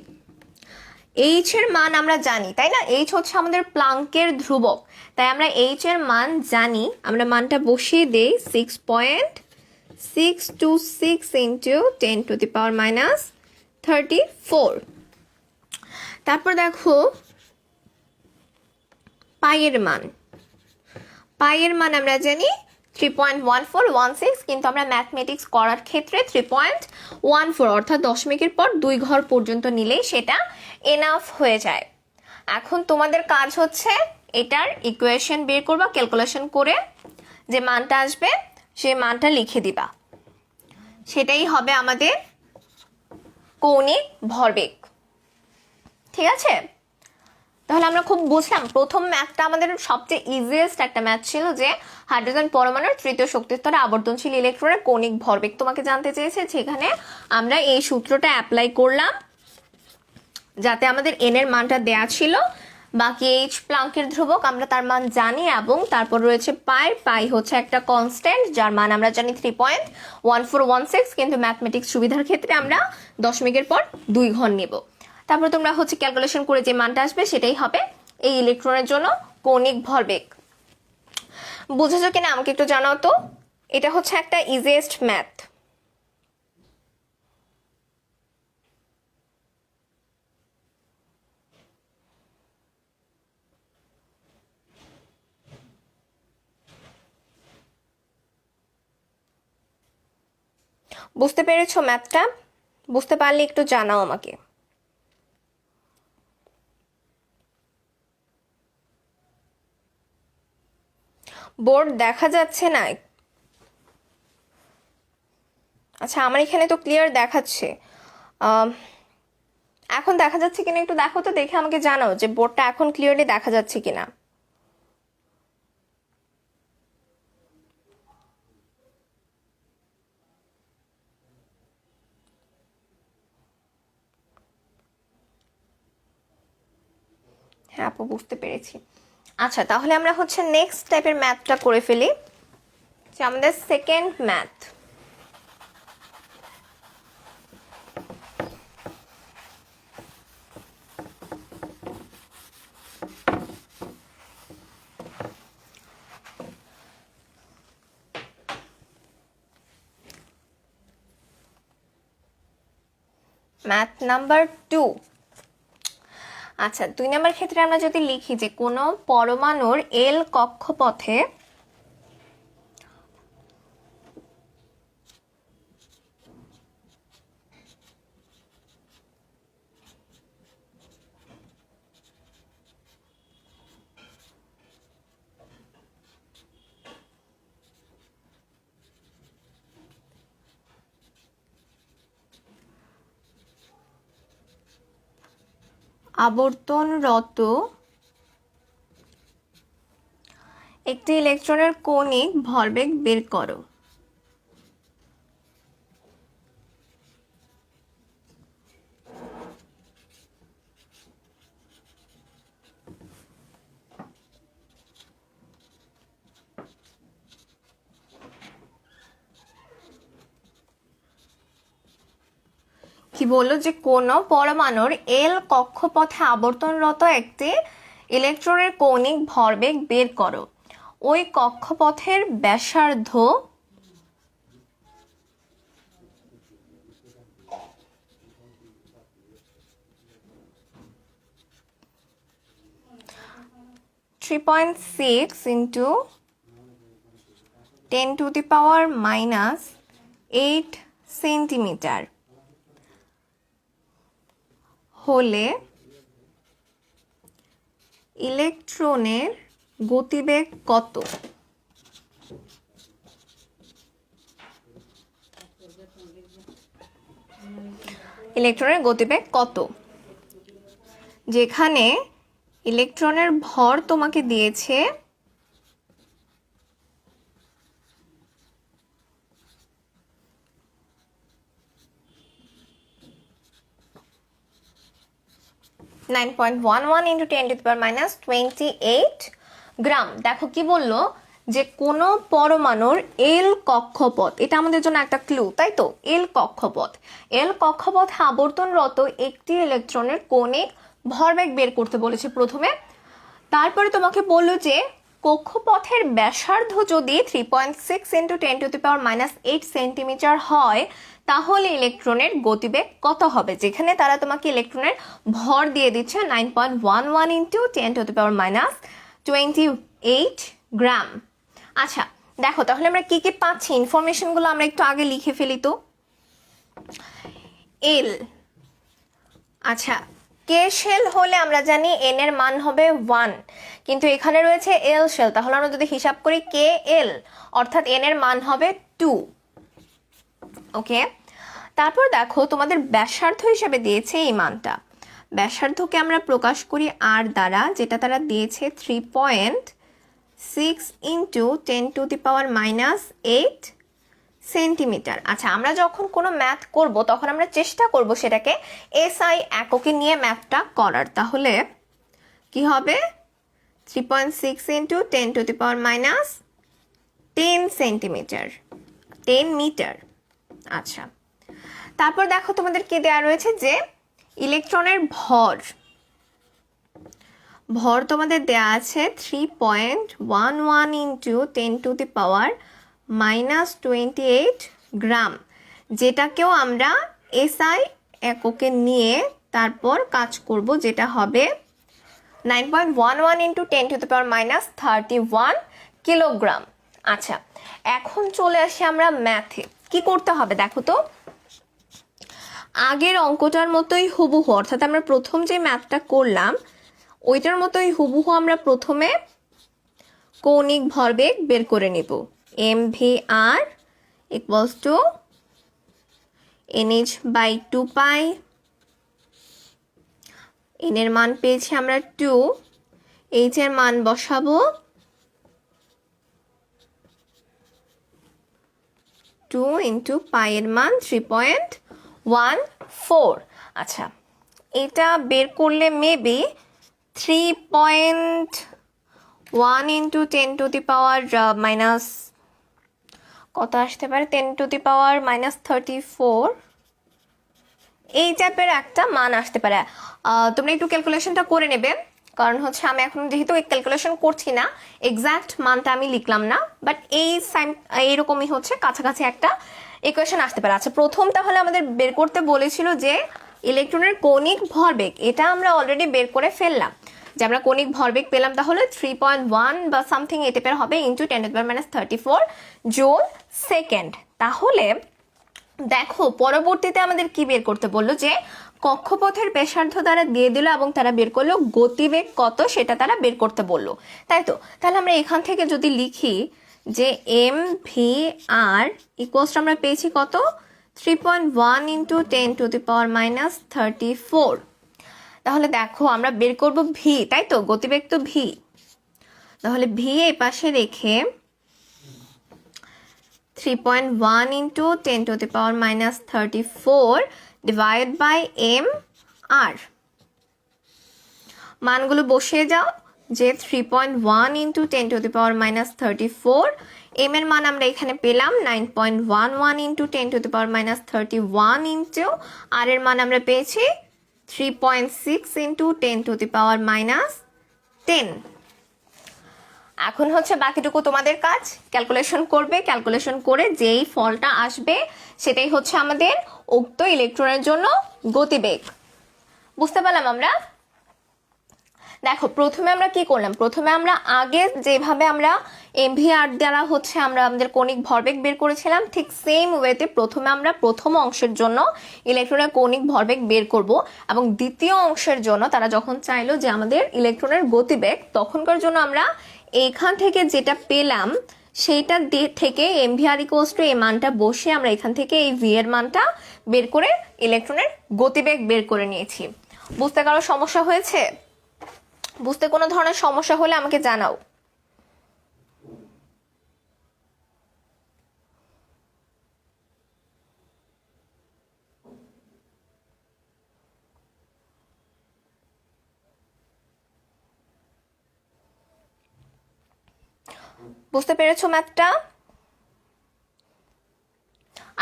h এর মান আমরা জানি, তাই না, h হচ্ছে আমাদের প্লাঙ্কের ধ্রুবক, তাই আমরা h এর মান জানি। আমরা মানটা বসিয়ে দেই 6.626 ইন্টু 10⁻⁻34। তারপর দেখো পাইয়ের মান, পাইয়ের মান আমরা জানি 3.1416, কিন্তু আমরা ম্যাথমেটিক্স করার ক্ষেত্রে 3.14 অর্থাৎ দশমিকের পর 2 ঘর পর্যন্ত নিলেই সেটা এনাফ হয়ে যায়। এখন তোমাদের কাজ হচ্ছে এটার ইকুয়েশন বের করবা, ক্যালকুলেশন করে যে মানটা আসবে সেই মানটা লিখে দিবা, সেটাই হবে আমাদের কৌণিক ভরবেগ। ঠিক আছে, তাহলে আমরা খুব বুঝলাম। প্রথম ম্যাথটা আমাদের সবচেয়ে ইজিয়েস্ট একটা ম্যাথ ছিল, যে হাইড্রোজেন পরমাণুর তৃতীয় শক্তি স্তরে আবর্তনশীল ইলেকট্রনের কৌণিক ভরবেগ তোমাকে জানতে চেয়েছে। সেখানে আমরা এই সূত্রটা অ্যাপ্লাই করলাম, যাতে আমাদের n এর মানটা দেয়া ছিল, বাকি h প্লাঙ্কের ধ্রুবক আমরা তার মান জানি, এবং তারপর রয়েছে পাই হচ্ছে একটা কনস্ট্যান্ট যার মান আমরা জানি 3.1416, কিন্তু ম্যাথমেটিক্স সুবিধার ক্ষেত্রে আমরা দশমিকের পর 2 ঘর নেব। তারপর তোমরা হচ্ছে ক্যালকুলেশন করে যে মানটা আসবে সেটাই হবে এই ইলেকট্রনের জন্য কৌণিক ভরবেগ। বুঝেছো কিনা আমাকে একটু জানাও তো। এটা হচ্ছে একটা ইজিয়েস্ট ম্যাথ। বুঝতে পেরেছো ম্যাথটা? বুঝতে পারলে একটু জানাও আমাকে। বোর্ড দেখা যাচ্ছে না? আচ্ছা, আমার এখানে তো ক্লিয়ার দেখাচ্ছে। এখন দেখা যাচ্ছে কিনা একটু দেখো তো, দেখে আমাকে জানাও যে বোর্ডটা এখন ক্লিয়ারলি দেখা যাচ্ছে কিনা। হ্যাঁ আপু, বুঝতে পেরেছি। আচ্ছা, তাহলে আমরা হচ্ছে নেক্সট টাইপের ম্যাথটা করে ফেলি, যে আমাদের সেকেন্ড ম্যাথ। Math number 2। আচ্ছা, 2 নাম্বার ক্ষেত্রে আমরা যদি লিখি যে কোনো পরমাণুর এল কক্ষপথে আবর্তনরত একটি ইলেকট্রনের কৌণিক ভরবেগ বের করো। কি বললো যে কোনো পরমাণুর এল কক্ষপথে আবর্তনরত একটি ইলেকট্রনের কৌণিক ভরবেগ বের করো। ওই কক্ষপথের ব্যাসার্ধ (3.6 into 10⁻⁻8 সেন্টিমিটার) হলে ইলেকট্রনের গতিবেগ কত? ইলেকট্রনের গতিবেগ কত? যেখানে ইলেকট্রনের ভর তোমাকে দিয়েছে 9.11 into 10⁻28 গ্রাম। দেখো কি বললো যে কোনো পরমাণুর এল কক্ষপথ, এটা আমাদের জন্য একটা ক্লু, তাই তো? এল কক্ষপথ আবর্তনরত একটি ইলেকট্রনের কৌণিক ভরবেগ বের করতে বলেছে প্রথমে। তারপরে তোমাকে বললো যে কক্ষপথের ব্যাসার্ধ যদি 3.6 into 10⁻⁻8 সেন্টিমিটার হয় তাহলে ইলেকট্রনের গতিবেগ কত হবে, যেখানে তারা তোমাকে ইলেকট্রনের ভর দিয়ে দিচ্ছে 9.11 into 10⁻28 গ্রাম। আচ্ছা দেখো তাহলে আমরা কি কি পাচ্ছি, ইনফরমেশনগুলো আমরা একটু আগে লিখে ফেলি তো। এল, আচ্ছা কে শেল হলে আমরা জানি এন এর মান হবে 1, কিন্তু এখানে রয়েছে এল শেল, তাহলে আমরা যদি হিসাব করি কে এল অর্থাৎ এন এর মান হবে 2। ওকে, তারপর দেখো তোমাদের ব্যাসার্ধ হিসেবে দিয়েছে এই মানটা। ব্যাসার্ধকে আমরা প্রকাশ করি আর দ্বারা, যেটা তারা দিয়েছে 3.6 into 10⁻⁻8 সেন্টিমিটার। আচ্ছা আমরা যখন কোনো ম্যাথ করব তখন আমরা চেষ্টা করব সেটাকে এসআই এককে নিয়ে ম্যাথটা করার। তাহলে কি হবে 3.6 into 10⁻10 সেন্টিমিটার, 10 মিটার। আচ্ছা তারপর দেখো তোমাদের কি দেওয়া রয়েছে যে ইলেকট্রনের ভর তোমাদের দেওয়া আছে 3.11 into 10⁻⁻28 গ্রাম, যেটাকেও আমরা এসআই এককে নিয়ে তারপর কাজ করব, যেটা হবে 9.11 into 10⁻31 কিলোগ্রাম। আচ্ছা এখন চলে আসি আমরা ম্যাথে। কি করতে হবে দেখো তো, আগের অঙ্কটার মতোই হুবহু, অর্থাৎ আমরা প্রথম যে ম্যাথটা করলাম ওইটার মতোই হুবহু আমরা প্রথমে কৌণিক ভরবেগ বের করে নিব। mvr equals to nh/2π, n এর মান পেয়েছি আমরা 2, h এর মান বসাবো 2 into পাই এর মান 3.14। আচ্ছা এটা বের করলে মেবি 3.1 into 10⁻⁻, কত আসতে পারে, 10⁻⁻34 এই টাইপের একটা মান আসতে পারে। তোমরা একটু ক্যালকুলেশনটা করে নেবে, কারণ হচ্ছে আমি এখন যেহেতু ক্যালকুলেশন করছি না, এক্সাক্ট মানটা আমি লিখলাম না, বাট এইরকমই হচ্ছে কাছাকাছি একটা ইকুয়েশন আসতে পারে। আচ্ছা প্রথম তাহলে আমাদের বের করতে বলেছিল যে ইলেকট্রনের কৌণিক ভরবেগ, এটা আমরা অলরেডি বের করে ফেললাম যে আমরা কৌণিক ভরবেগ পেলাম তাহলে 3.1 বা সামথিং এই টাইপের হবে ইন্টু 10⁻⁻34 জুল সেকেন্ড। তাহলে দেখো পরবর্তীতে আমাদের কি বের করতে বললো, যে কক্ষপথের ব্যাসার্ধ দ্বারা দিয়ে দিল এবং তারা বের করলো গতিবেগ কত সেটা তারা বের করতে বললো, তাই তো? তাহলে আমরা এখান থেকে যদি লিখি যে mvr ইকুয়ালস আমরা পেয়েছি কত, 3.1 into 10⁻⁻34। তাহলে দেখো আমরা বের করব ভি, তাই তো? গতিবেগ তো ভি, তাহলে ভি এই পাশে রেখে 3.1 into 10⁻⁻34 divide by M R, মানগুলো বসিয়ে যাও, যে 3.1 ইন্টু 10⁻⁻34, এম এর মান আমরা এখানে পেলাম 9.11 ইন্টু 10⁻31 ইন্টু আর এর মান আমরা পেয়েছি 3.6 ইন্টু 10⁻10। এখন হচ্ছে বাকিটুকু তোমাদের কাজ, ক্যালকুলেশন করবে, ক্যালকুলেশন করে যেই ফলটা আসবে সেটাই হচ্ছে আমাদের উক্ত ইলেকট্রনের জন্য গতিবেগ। বুঝতে পারলাম আমরা? দেখো প্রথমে আমরা কি করলাম, প্রথমে আমরা আগে যেভাবে আমরা এমভিআর দ্বারা হচ্ছে আমরা আমাদের কৌণিক ভরবেগ বের করেছিলাম, ঠিক সেম ওয়েতে প্রথমে আমরা প্রথম অংশের জন্য ইলেকট্রনের কৌণিক ভরবেগ বের করব, এবং দ্বিতীয় অংশের জন্য তারা যখন চাইলো যে আমাদের ইলেকট্রনের গতিবেগ, তখনকার জন্য আমরা এইখান থেকে যেটা পেলাম সেইটা থেকে এমভিআর ইকুয়ালস টু এই মানটা বসে আমরা এখান থেকে এই ভি এর মানটা বের করে ইলেকট্রনের গতিবেগ বের করে নিয়েছি। বুঝতে কারো সমস্যা হয়েছে? বুঝতে কোনো ধরনের সমস্যা হলে আমাকে জানাও। বুঝতে পেরেছো ম্যাথটা?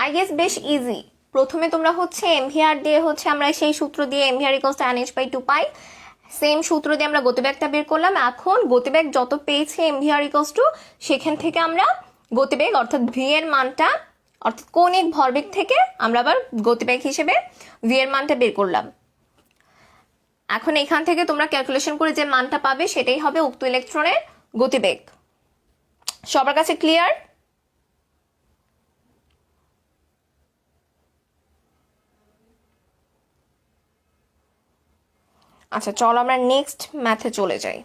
আই গেস বেশ ইজি। প্রথমে তোমরা হচ্ছে এমভিআর দিয়ে হচ্ছে আমরা সেই সূত্র দিয়ে MVR equals to NH/2 pi, same সূত্র দিয়ে আমরা গতিবেগটা বের করলাম। এখন গতিবেগ যত পেয়েছে এমভিআর ইকুয়ালস টু, সেখান থেকে আমরা গতিবেগ অর্থাৎ ভি এর মানটা, অর্থাৎ কৌণিক ভরবেগ থেকে আমরা আবার গতিবেগ হিসেবে ভি এর মানটা বের করলাম। এখন এখান থেকে তোমরা ক্যালকুলেশন করে যে মানটা পাবে সেটাই হবে উক্ত ইলেকট্রনের গতিবেগ। সবার কাছে ক্লিয়ার? আচ্ছা চলো আমরা নেক্সট ম্যাথে চলে যাই।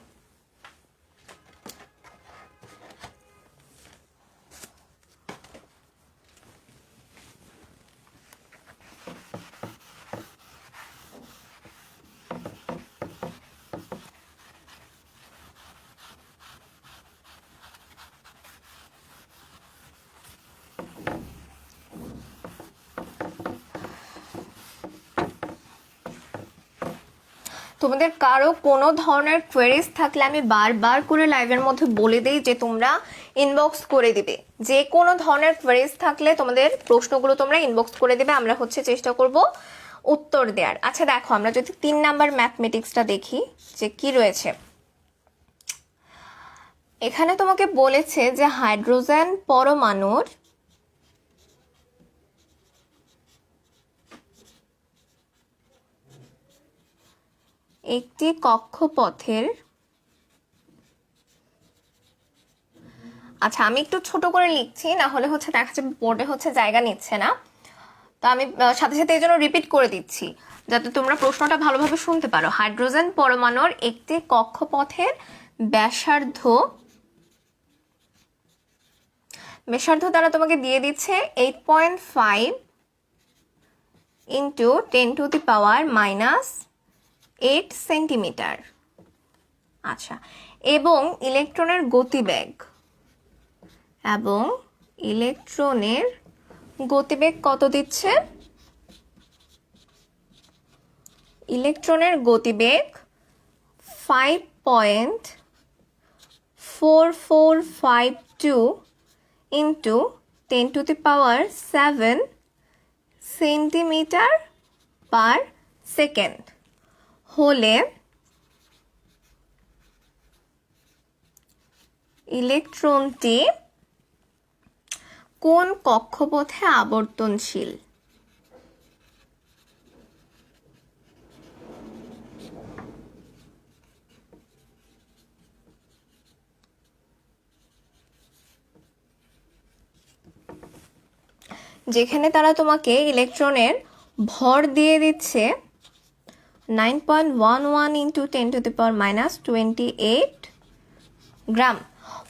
তোমাদের কারো কোনো ধরনের কোয়েরিজ থাকলে আমি বারবার করে লাইভের মধ্যে বলে দিই যে তোমরা ইনবক্স করে দিবে। যে কোনো ধরনের কোয়েরিজ থাকলে তোমাদের প্রশ্নগুলো তোমরা ইনবক্স করে দিবে, আমরা হচ্ছে চেষ্টা করব উত্তর দেওয়ার। আচ্ছা দেখো আমরা যদি 3 নাম্বার ম্যাথমেটিক্সটা দেখি যে কি রয়েছে। এখানে তোমাকে বলেছে যে হাইড্রোজেন পরমাণুর একটি কক্ষপথের, আচ্ছা আমি একটু ছোট করে লিখছি, না হলে হচ্ছে দেখা যাবে বোর্ডে হচ্ছে জায়গা নিচ্ছে না, তো আমি সাথে সাথে এই জন্য রিপিট করে দিচ্ছি যাতে তোমরা প্রশ্নটা ভালোভাবে শুনতে পারো। হাইড্রোজেন পরমাণুর একটি কক্ষপথের ব্যাসার্ধ দ্বারা তোমাকে দিয়ে দিচ্ছে 8.5 ইন্টু 10⁻⁻8 সেন্টিমিটার। আচ্ছা, এবং ইলেকট্রনের গতিবেগ কত দিচ্ছে? ইলেকট্রনের গতিবেগ 5.4452 ইন্টু 10⁻7 সেন্টিমিটার পার সেকেন্ড হলে ইলেকট্রনটি কোন কক্ষপথে আবর্তনশীল? যেখানে তারা তোমাকে ইলেকট্রনের ভর দিয়ে দিচ্ছে 9.11 ইন্টু 10⁻28 গ্রাম।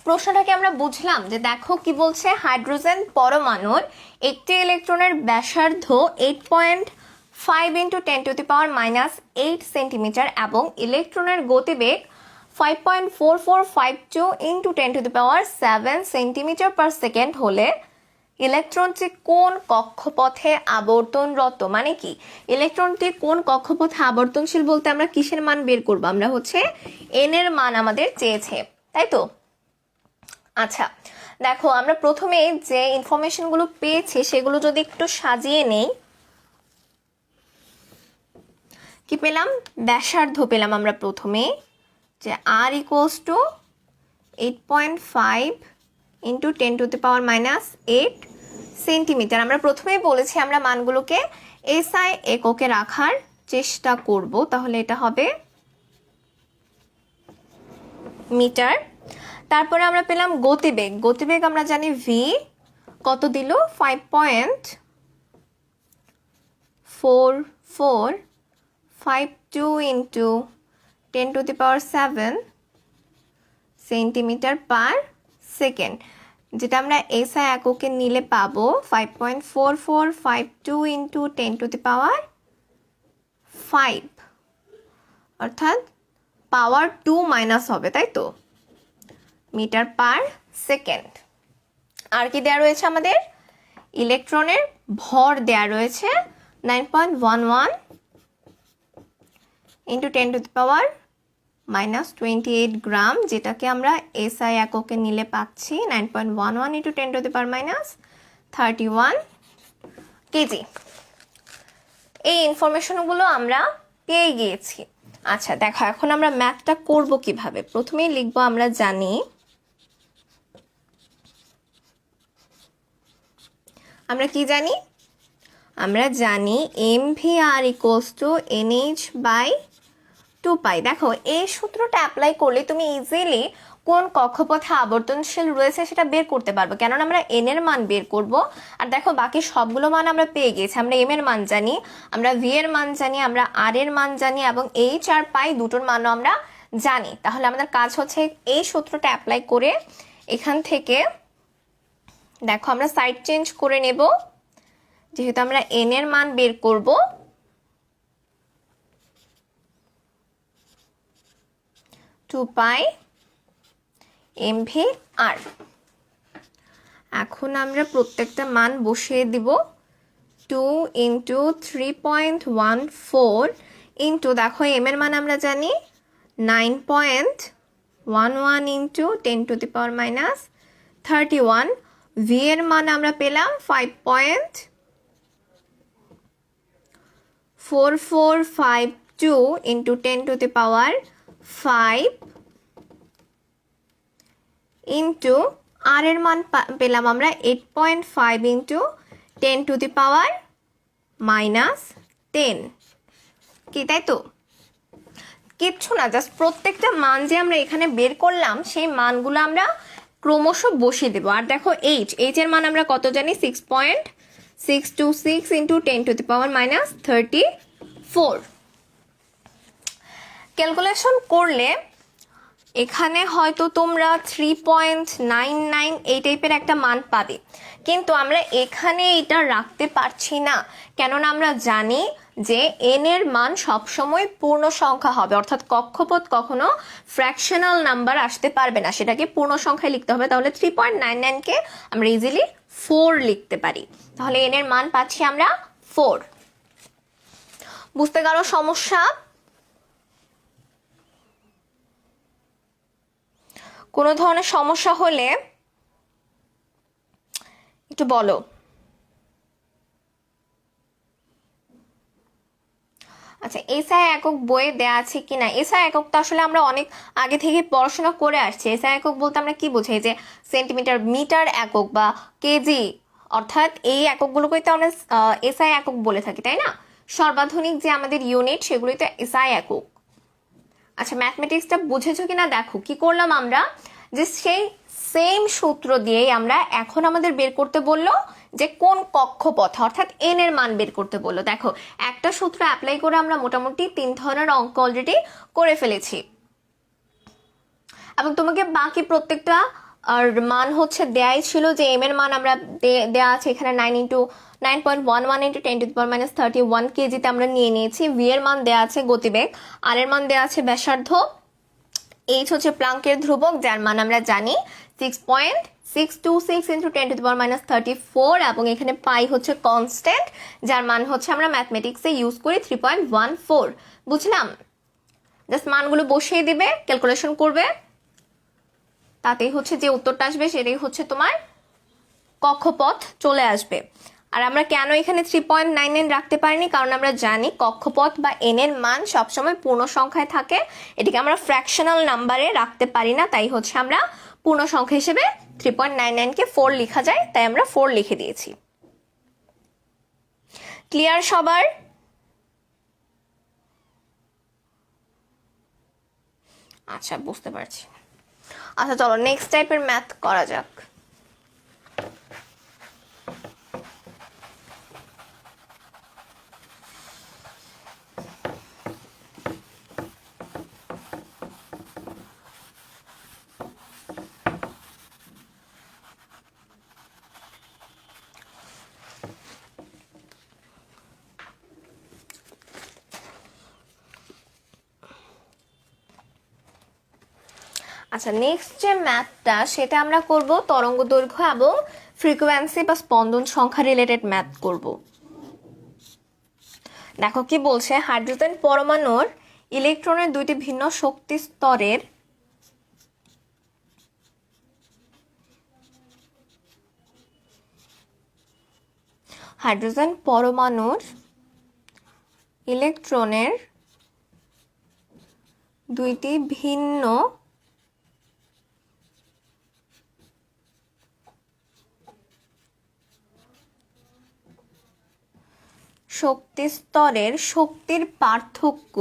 প্রশ্নটাকে আমরা বুঝলাম যে দেখো কি বলছে, হাইড্রোজেন পরমাণুর একটি ইলেকট্রনের ব্যাসার্ধ 8.5 ইন্টু 10⁻8 সেন্টিমিটার এবং ইলেকট্রনের গতিবেগ 5.4452 ইন্টু 10⁻7 সেন্টিমিটার পার সেকেন্ড হলে ইলেকট্রনটি কোন কক্ষপথে আবর্তনরত, মানে কি ইলেকট্রনটি কোন কক্ষপথে আবর্তনশীল বলতে আমরা কিসের মান বের করব, আমরা হচ্ছে এন এর মান আমাদের চেয়েছে, তাই তো। আচ্ছা দেখো আমরা প্রথমে যে ইনফরমেশনগুলো পেয়েছি সেগুলো যদি একটু সাজিয়ে নেই, কি পেলাম, ব্যাসার্ধ পেলাম আমরা প্রথমে যে আর ইকুয়ালস টু 8.5 ইন্টু 10⁻⁻8 সেন্টিমিটার। আমরা প্রথমেই বলেছি আমরা মানগুলোকে এসআই এককে রাখার চেষ্টা করব, তাহলে এটা হবে মিটার। তারপরে আমরা পেলাম গতিবেগ, গতিবেগ আমরা জানি ভি কত দিল, 5.4452 ইন্টু 10⁻7 সেন্টিমিটার পার সেকেন্ড, যেটা আমরা এসআই এককে নিলে পাবো 5.4452 ইন্টু 10⁻5, অর্থাৎ পাওয়ার 2 মাইনাস হবে, তাই তো, মিটার পার সেকেন্ড। আর কি দেয়া রয়েছে আমাদের, ইলেকট্রনের ভর দেয়া রয়েছে 9.11 ইন্টু 10⁻28 গ্রাম, যেটাকে আমরা এসআই এককে নিলে পাচ্ছি 9.11 ইন্টু 10⁻31 কেজি। এই ইনফরমেশনগুলো আমরা পেয়ে গিয়েছি। আচ্ছা দেখো এখন আমরা ম্যাথটা করব কিভাবে, প্রথমেই লিখবো আমরা জানি আমরা কি জানি, আমরা জানি mvr ইকুয়ালস টু nh/2π। দেখো এই সূত্রটা অ্যাপ্লাই করলে তুমি ইজিলি কোন কক্ষপথে আবর্তনশীল রয়েছে সেটা বের করতে পারবো, কেননা আমরা n এর মান বের করব। আর দেখো বাকি সবগুলো মান আমরা পেয়ে গেছি, আমরা m এর মান জানি, আমরা v এর মান জানি, আমরা r এর মান জানি এবং h আর পাই দুটোর মানও আমরা জানি। তাহলে আমাদের কাজ হচ্ছে এই সূত্রটা অ্যাপ্লাই করে এখান থেকে দেখো আমরা সাইড চেঞ্জ করে নেব, যেহেতু আমরা n এর মান বের করব, টুপাই mvr। এখন আমরা প্রত্যেকটা মান বসিয়ে দিব, 2 ইন্টু 3.14 ইন্টু দেখো m এর মান আমরা জানি 9.11 ইন্টু 10⁻31, v এর মান আমরা পেলাম 5.4452 ইন্টু 10⁻5 ইন্টু আর এর মান পেলাম আমরা 8.5 ইন্টু 10⁻10, কি তাই তো, কিচ্ছু না, জাস্ট প্রত্যেকটা মান যে আমরা এখানে বের করলাম সেই মানগুলো আমরা ক্রমশ বসিয়ে দেবো। আর দেখো এইচ এর মান আমরা কত জানি, 6.626 ইন্টু 10⁻34। ক্যালকুলেশন করলে এখানে হয়তো তোমরা 3.99 এই টাইপের একটা মান পাবে, কিন্তু আমরা এখানে এটা রাখতে পারছি না, কেননা আমরা জানি যে n এর মান সবসময় পূর্ণ সংখ্যা হবে, অর্থাৎ কক্ষপথ কখনো ফ্র্যাকশনাল নাম্বার আসতে পারবে না, সেটাকে পূর্ণ সংখ্যায় লিখতে হবে। তাহলে 3.99 কে আমরা ইজিলি 4 লিখতে পারি, তাহলে n এর মান পাচ্ছি আমরা 4। বুঝতে কারো সমস্যা, কোনো ধরনের সমস্যা হলে একটু বলো। আচ্ছা এসআই একক বইয়ে দেয়া আছে কিনা, এসআই একক তো আসলে আমরা অনেক আগে থেকে পড়াশোনা করে আসছি। এসআই একক বলতে আমরা কি বোঝাই, যে সেন্টিমিটার, মিটার একক বা কেজি, অর্থাৎ এই এককগুলোকেই তো আমরা এসআই একক বলে থাকি, তাই না। সর্বাধুনিক যে আমাদের ইউনিট সেগুলোই তো এসআই একক। আচ্ছা ম্যাথমেটিক্সটা বুঝেছো কিনা দেখো, কি করলাম আমরা, যে সেই সেম সূত্র দিয়েই আমরা এখন আমাদের বের করতে বললো যে কোন কক্ষপথে, অর্থাৎ n এর মান বের করতে বললো। দেখো একটা সূত্র অ্যাপ্লাই করে আমরা মোটামুটি 3 ধরনের অঙ্ক অলরেডি করে ফেলেছি, এবং তোমাকে বাকি প্রত্যেকটা আর মান হচ্ছে দেয়াই ছিল, যে m এর মান আমরা দেয়া আছে এখানে 9.11 ইন্টু 10⁻31 কেজিতে আমরা নিয়ে নিয়েছি, v এর মান দেয়া আছে গতিবেগ, r এর মান দেয়া আছে ব্যাসার্ধ, h হচ্ছে প্লাঙ্কের ধ্রুবক যার মান আমরা জানি 626 ইন্টু 10⁻34 এবং এখানে পাই হচ্ছে কনস্ট্যান্ট, যার মান হচ্ছে আমরা ম্যাথমেটিক্সে ইউজ করি 3.14। বুঝলাম? জাস্ট মানগুলো বসিয়ে দিবে, ক্যালকুলেশন করবে, তাতেই হচ্ছে যে উত্তরটা আসবে সেটাই হচ্ছে তোমার কক্ষপথ চলে আসবে। আর আমরা কেন এখানে 3.99 রাখতে পারিনি, কারণ আমরা জানি কক্ষপথ বা এন এর মান সবসময় পূর্ণ সংখ্যায় থাকে, এটিকে আমরা ফ্র্যাকশনাল নাম্বারে রাখতে পারি না, তাই হচ্ছে আমরা পূর্ণ সংখ্যা হিসেবে 3.99 কে 4 লেখা যায়, তাই আমরা 4 লিখে দিয়েছি। ক্লিয়ার সবার? আচ্ছা, বুঝতে পারছি। আচ্ছা চলো নেক্সট টাইপের ম্যাথ করা যাক। আচ্ছা, নেক্সট যে ম্যাথটা সেটা আমরা করব তরঙ্গ দৈর্ঘ্য এবং ফ্রিকোয়েন্সি বা স্পন্দন সংখ্যা রিলেটেড ম্যাথ করব। দেখো কি বলছে, হাইড্রোজেন পরমাণুর ইলেকট্রনের দুইটি ভিন্ন শক্তি স্তরের হাইড্রোজেন পরমাণুর ইলেকট্রনের দুইটি ভিন্ন শক্তি স্তরের শক্তির পার্থক্য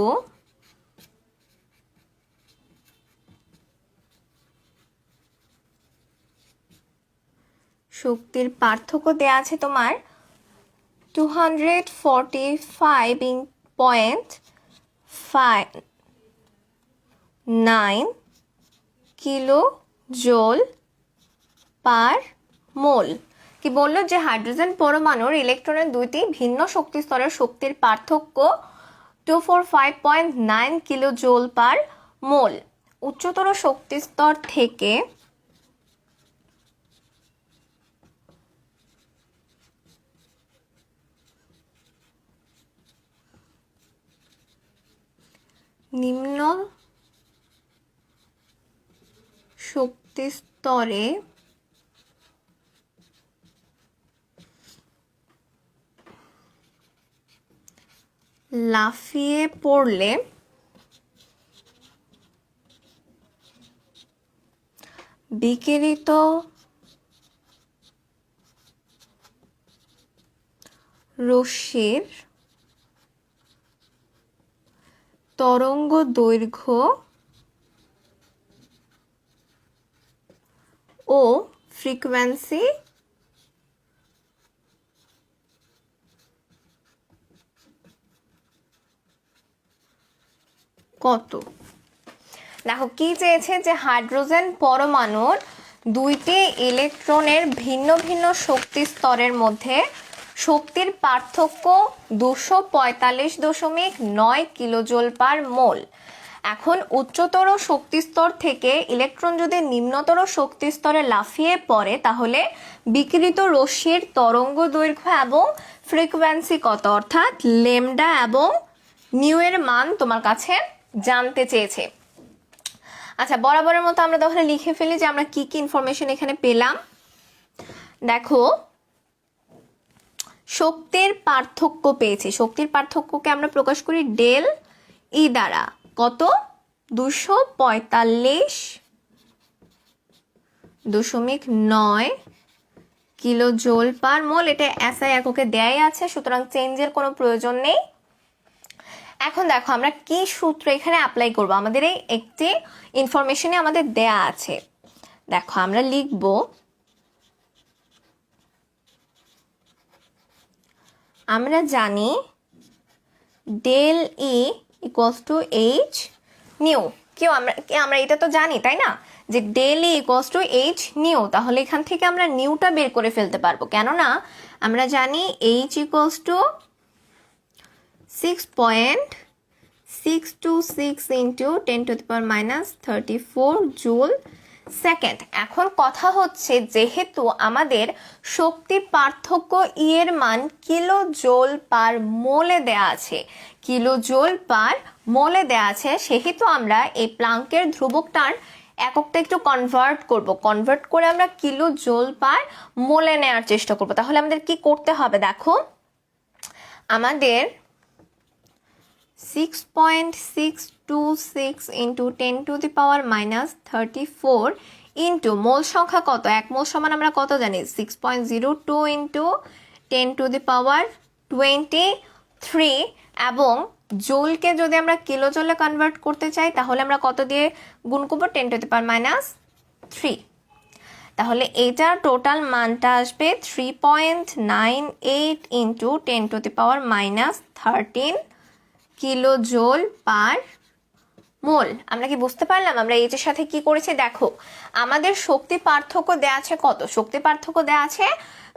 দেয়া আছে তোমার 245.59 কিলো জোল পার মোল। কি বললো যে হাইড্রোজেন পরমাণুর ইলেকট্রনের দুইটি ভিন্ন শক্তি স্তরের শক্তির পার্থক্য 245.9 কিলো জোল পার মোল। উচ্চতর শক্তি স্তর থেকে নিম্ন শক্তি স্তরে লাফিয়ে পড়লে বিকিরিত রশ্মির তরঙ্গ দৈর্ঘ্য ও ফ্রিকোয়েন্সি কত? দেখো কি চেয়েছে যে হাইড্রোজেন পরমাণুর দুইটি ইলেকট্রনের ভিন্ন ভিন্ন শক্তি স্তরের মধ্যে শক্তির পার্থক্য 245.9 কিলোজোল পার মোল। এখন উচ্চতর শক্তি স্তর থেকে ইলেকট্রন যদি নিম্নতর শক্তি স্তরে লাফিয়ে পড়ে তাহলে বিকিরিত রশ্মির তরঙ্গ দৈর্ঘ্য এবং ফ্রিকোয়েন্সি কত, অর্থাৎ ল্যামডা এবং নিউ এর মান তোমার কাছে জানতে চেয়েছে। আচ্ছা, বরাবরের মতো আমরা তাহলে লিখে ফেলি যে আমরা কি কি ইনফরমেশন এখানে পেলাম। দেখো, শক্তির পার্থক্য পেয়েছি, শক্তির পার্থক্যকে আমরা প্রকাশ করি ডেল ই দ্বারা। কত? 245.9 কিলো জোল পার মোল। এটা এসআই এককে দেয়াই আছে, সুতরাং চেঞ্জের কোনো প্রয়োজন নেই। এখন দেখো আমরা কি সূত্র এখানে অ্যাপ্লাই করব, আমাদের এই একটি ইনফরমেশনে আমাদের দেয়া আছে। দেখো আমরা লিখব আমরা জানি del E equals to H nu. আমরা এটা তো জানি তাই না, যে del E equals to H nu. তাহলে এখান থেকে আমরা নিউটা বের করে ফেলতে পারবো, কেননা আমরা জানি H equals to 6.626 into 10⁻³ joule second, এখন কথা হচ্ছে যেহেতু আমাদের শক্তির পার্থক্য ই এর মান কিলো জোল পার মোলে দেয়া আছে, কিলো জোল পার মোলে দেয়া আছে, সেহেতু আমরা এই প্লাঙ্কের ধ্রুবকটার এককটা একটু কনভার্ট করে আমরা কিলো জোল পার মোলে নেওয়ার চেষ্টা করব। তাহলে আমাদের কি করতে হবে দেখো, আমাদের 6.626 ইন্টু 10⁻⁻34 ইন্টু মোল সংখ্যা কত, এক মোল সমান আমরা কত জানি 6.02 ইন্টু 10⁻23 এবং জোলকে যদি আমরা কিলো জোলে কনভার্ট করতে চাই তাহলে আমরা কত দিয়ে গুণ করবো 10⁻³ তাহলে এইটার টোটাল মানটা আসবে 3.98 ইন্টু 10⁻13 কিলো জোল পার মোল। আমরা কি বুঝতে পারলাম আমরা এইটার সাথে কি করেছি? দেখো আমাদের শক্তি পার্থক্য দেয়া আছে কত, শক্তি পার্থক্য দেয়া আছে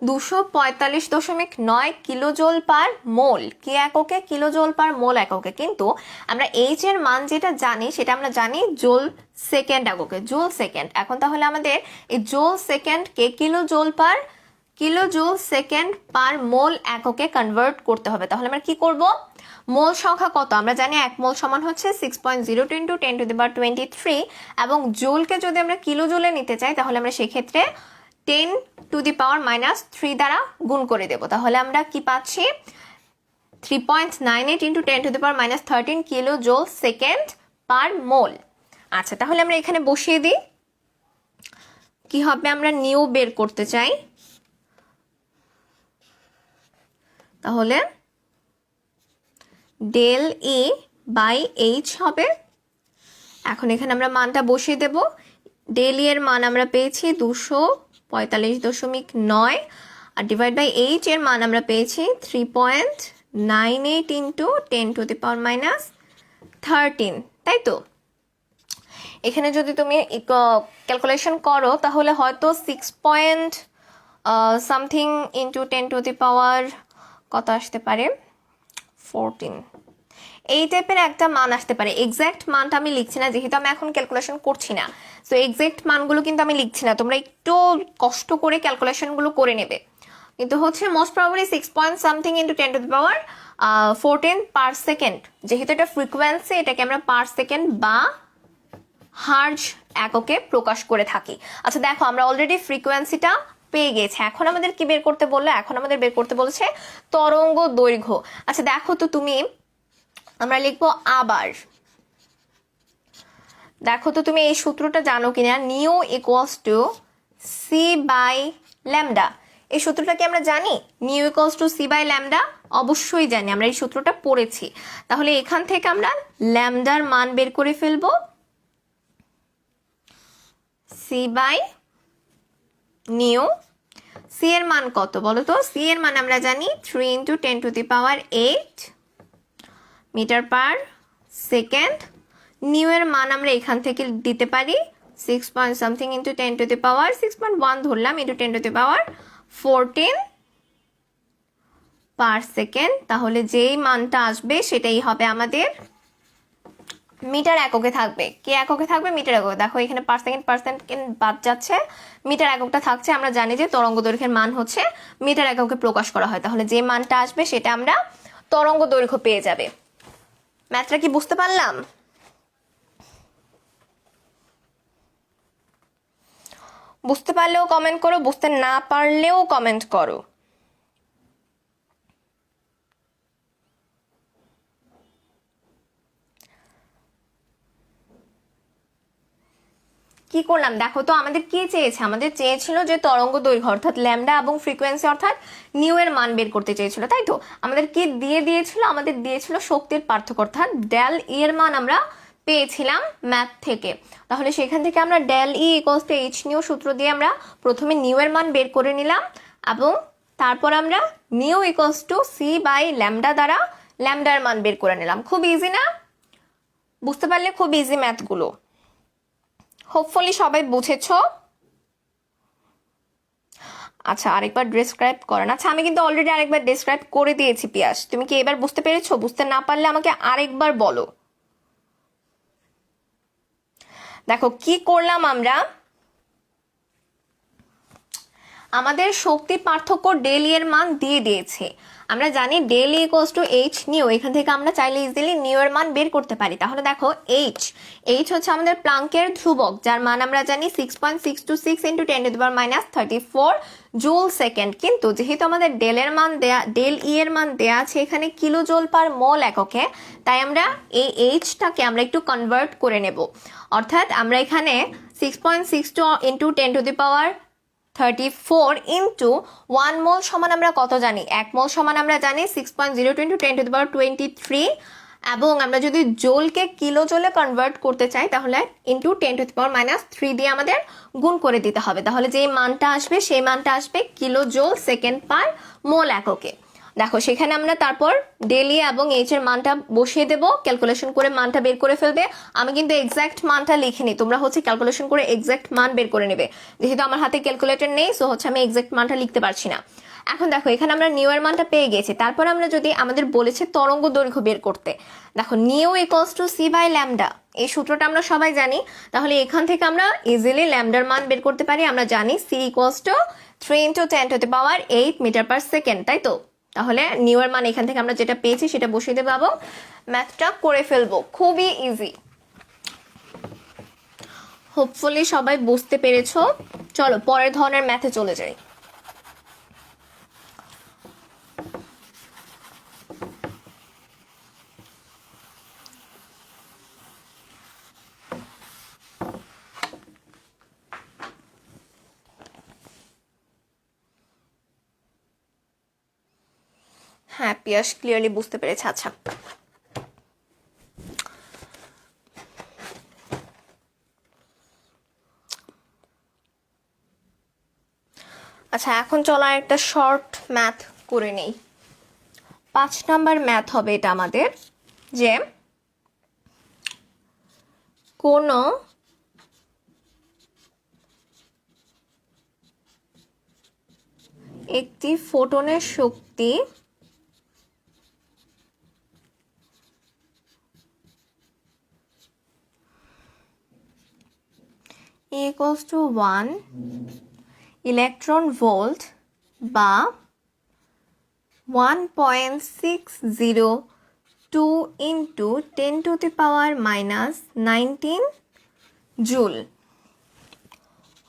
245.9 কিলো জোল পার মোল, কি এককে? কিলো জোল পার মোল এককে। কিন্তু আমরা এইচ এর মান যেটা জানি সেটা আমরা জানি জোল সেকেন্ড এককে, জোল সেকেন্ড। এখন তাহলে আমাদের এই জোল সেকেন্ডকে কিলো জোল সেকেন্ড পার মোল এককে কনভার্ট করতে হবে। তাহলে আমরা কি করব, মোল সংখ্যা কত আমরা জানি, এক মোল সমান হচ্ছে 6.02 ইন্টু 10⁻23 এবং জোলকে যদি আমরা কিলো জোলে নিতে চাই তাহলে আমরা সেক্ষেত্রে 10⁻³ দ্বারা গুণ করে দেব। তাহলে আমরা কি পাচ্ছি 3.98 ইন্টু 10⁻13 কিলো জোল সেকেন্ড পার মোল। আচ্ছা তাহলে আমরা এখানে বসিয়ে দিই, কি হবে আমরা নিউ বের করতে চাই, তাহলে ডেল ই বাই এইচ হবে। এখন এখানে আমরা মানটা বসিয়ে দেব, ডেল ই এর মান আমরা পেয়েছি 245.9 আর ডিভাইড বাই এইচ এর মান আমরা পেয়েছি 3.98 ইন্টু 10⁻13, তাই তো? এখানে যদি তুমি ক্যালকুলেশন করো তাহলে হয়তো 6 ইন্টু 10⁻কত আসতে পারে 14, এই টাইপের একটা মান আসতে পারে। এক্সাক্ট মানটা আমি লিখছি না যেহেতু আমি এখন ক্যালকুলেশন করছি না, সো এক্সাক্ট মানগুলো কিন্তু আমি লিখছি না, তোমরা একটু কষ্ট করে ক্যালকুলেশনগুলো করে নেবে। কিন্তু হচ্ছে most probably 6 into 10⁻14 per second, যেহেতু এটা ফ্রিকোয়েন্সি এটাকে আমরা পার সেকেন্ড বা হার্জ এককে প্রকাশ করে থাকি। আচ্ছা দেখো আমরা অলরেডি ফ্রিকোয়েন্সিটা পেয়ে গেছে, এখন আমাদের কি বের করতে বললো, এখন আমাদের বের করতে বলেছে তরঙ্গ দৈর্ঘ্য। আচ্ছা দেখো তো তুমি, আমরা লিখবো আবার, দেখো তো তুমি এই সূত্রটা জানো কিনা, nu equals to C by lambda. এই সূত্রটা কি আমরা জানি, nu equals to C by lambda? অবশ্যই জানি, আমরা এই সূত্রটা পড়েছি। তাহলে এখান থেকে আমরা ল্যামডার মান বের করে ফেলবো, সি বাই নিউ। সি এর মান কত বলো তো, সি এর মান আমরা জানি 3 into 10⁸ metre per second. Nu এর মান আমরা এখান থেকে দিতে পারি 6 ইন্টু 6.1 ধরলাম ইন্টু 10⁻14 পার সেকেন্ড। তাহলে যেই মানটা আসবে সেটাই হবে আমাদের মিটার এককে থাকবে। কে এককে থাকবে? মিটার এককে। দেখো এখানে পার সেকেন্ড বাদ যাচ্ছে, মিটার এককটা থাকছে। আমরা জানি যে তরঙ্গ দৈর্ঘ্যের মান হচ্ছে মিটার এককে প্রকাশ করা হয়, তাহলে যে মানটা আসবে সেটা আমরা তরঙ্গ দৈর্ঘ্য পেয়ে যাবে। ম্যাথটা কি বুঝতে পারলাম? বুঝতে পারলেও কমেন্ট করো, বুঝতে না পারলেও কমেন্ট করো। কি করলাম দেখো তো, আমাদের কি চেয়েছে, আমাদের চেয়েছিল যে তরঙ্গ দৈর্ঘ্য অর্থাৎ ল্যামডা এবং ফ্রিকোয়েন্সি অর্থাৎ নিউ এর মান বের করতে চেয়েছিল, তাই তো? আমাদের কি দিয়েছিল, আমাদের দিয়েছিল শক্তির পার্থক্য অর্থাৎ ডেল ই এর মান আমরা পেয়েছিলাম ম্যাথ থেকে। তাহলে সেখান থেকে আমরা del E equals to H nu সূত্র দিয়ে আমরা প্রথমে নিউ এর মান বের করে নিলাম এবং তারপর আমরা nu equals to C by lambda দ্বারা ল্যামডার মান বের করে নিলাম। খুব ইজি না? বুঝতে পারলে খুব ইজি ম্যাথগুলো। হোপফুলি সবাই বুঝেছো। আচ্ছা আরেকবার ডেসক্রাইব করেন। আচ্ছা আমি কিন্তু অলরেডি আরেকবার ডেসক্রাইব করে দিয়েছি পিয়াস, তুমি কি এবার বুঝতে পেরেছো? বুঝতে না পারলে আমাকে আরেকবার বলো। দেখো কি করলাম আমরা, আমাদের শক্তি পার্থক্য ডেল ই এর মান দিয়ে দিয়েছে। আমরা জানি del E equals to H nu, এখান থেকে আমরা চাইলে ইজিলি নিউ এর মান বের করতে পারি। তাহলে দেখো এইচ হচ্ছে আমাদের প্লাঙ্কের ধ্রুবক, যার মান আমরা জানি 6.626 ইন্টু 10⁻34 জুল সেকেন্ড। কিন্তু যেহেতু আমাদের ডেল ই এর মান দেয়া আছে এখানে কিলো জুল পার মোল এককে, তাই আমরা এই এইচটাকে আমরা একটু কনভার্ট করে নেব। অর্থাৎ আমরা এখানে 6.62 ইন্টু 10⁻34 ইন্টু 1 মোল সমান আমরা কত জানি? 1 মোল সমান আমরা জানি 6.02 ইন্টু 10⁻23, এবং আমরা যদি জোলকে কিলো জোলে কনভার্ট করতে চাই তাহলে ইন্টু 10⁻³ দিয়ে আমাদের গুণ করে দিতে হবে। তাহলে যে মানটা আসবে সেই মানটা আসবে কিলো জোল সেকেন্ড পার মোল এককে। দেখো সেখানে আমরা তারপর ডেল ই এবং এইচ এর মানটা বসিয়ে দেব, ক্যালকুলেশন করে মানটা বের করে ফেলবে। আমি কিন্তু এক্সাক্ট মানটা লিখিনি, তোমরা হচ্ছে ক্যালকুলেশন করে এক্সাক্ট মান বের করে নেবে। যেহেতু আমার হাতে ক্যালকুলেটর নেই সো হচ্ছে আমি এক্সাক্ট মানটা লিখতে পারছি না। এখন দেখো এখানে আমরা নিউ এর মানটা পেয়ে গেছি। তারপর আমরা যদি আমাদের বলেছে তরঙ্গ দৈর্ঘ্য বের করতে, দেখো nu equals to C by lambda, এই সূত্রটা আমরা সবাই জানি। তাহলে এখান থেকে আমরা ইজিলি ল্যামডার মান বের করতে পারি। আমরা জানি C equals to 3 into 10⁸8 metre per second, তাই তো? তাহলে নিউ এর মান এখান থেকে আমরা যেটা পেয়েছি সেটা বসিয়ে দেবো এবং ম্যাথটা করে ফেলবো। খুবই ইজি, হোপফুলি সবাই বুঝতে পেরেছো। চলো পরের ধরনের ম্যাথে চলে যাই। হ্যাঁ পিয়াস ক্লিয়ারলি বুঝতে পেরেছে। আচ্ছা আচ্ছা এখন চলো একটা শর্ট ম্যাথ করে নেই। 5 নাম্বার ম্যাথ হবে এটা আমাদের, যে কোনো একটি ফোটনের শক্তি equals to 1 ইলেকট্রন ভোল্ট বা 1.602 ইন্টু 10⁻⁻19 জুল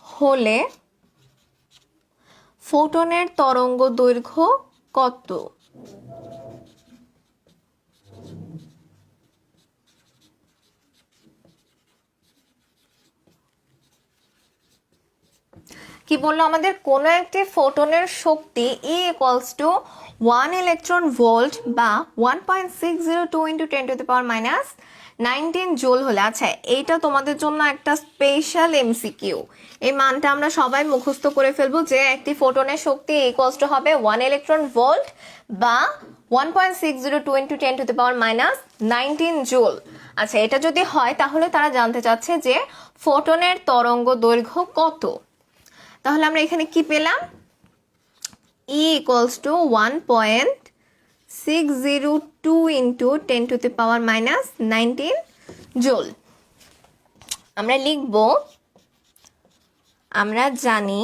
হলে ফোটনের তরঙ্গ দৈর্ঘ্য কত? কি বললো আমাদের? কোনো একটি ফোটনের শক্তি E equals two 1 electron volt বা 1.602 ইন্টু 10⁻⁻19 জুল হলে। আচ্ছা এইটা তোমাদের জন্য একটা স্পেশাল এমসিকিউ। এই মানটা আমরা সবাই মুখস্থ করে ফেলবো যে একটি ফোটনের শক্তি ইকুয়ালস টু হবে 1 ইলেকট্রন ভোল্ট বা 1.602 ইন্টু 10⁻⁻19 জুল। আচ্ছা এটা যদি হয় তাহলে তারা জানতে চাচ্ছে যে ফোটনের তরঙ্গ দৈর্ঘ্য কত। তাহলে আমরা এখানে কি পেলাম? E equals to 1.602 into 10⁻⁻19 joule. আমরা লিখব, আমরা জানি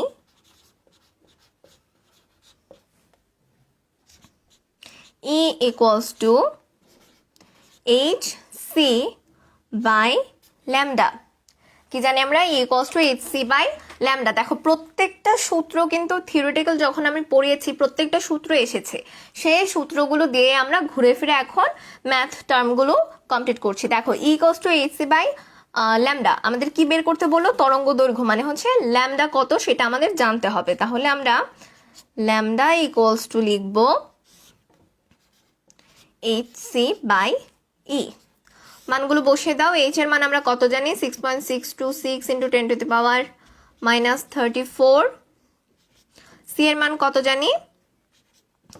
E equals to hc by lambda. কি জানি আমরা? E equals to hc by lambda. দেখো প্রত্যেকটা সূত্র কিন্তু থিওরিটিক্যাল যখন আমি পড়িয়েছি প্রত্যেকটা সূত্র এসেছে, সেই সূত্রগুলো দিয়ে আমরা ঘুরে ফিরে এখন ম্যাথ টার্মগুলো কমপ্লিট করছি। দেখো E equals to hc by lambda আমাদের কি বের করতে বললো? তরঙ্গ দৈর্ঘ্য, মানে হচ্ছে ল্যামডা কত সেটা আমাদের জানতে হবে। তাহলে আমরা ল্যামডা ইকুয়ালস টু লিখব hc বাই E। মানগুলো বসিয়ে দাও। h এর মান আমরা কত জানি? 6.626 ইন্টু 10⁻⁻34। c এর মান কত জানি?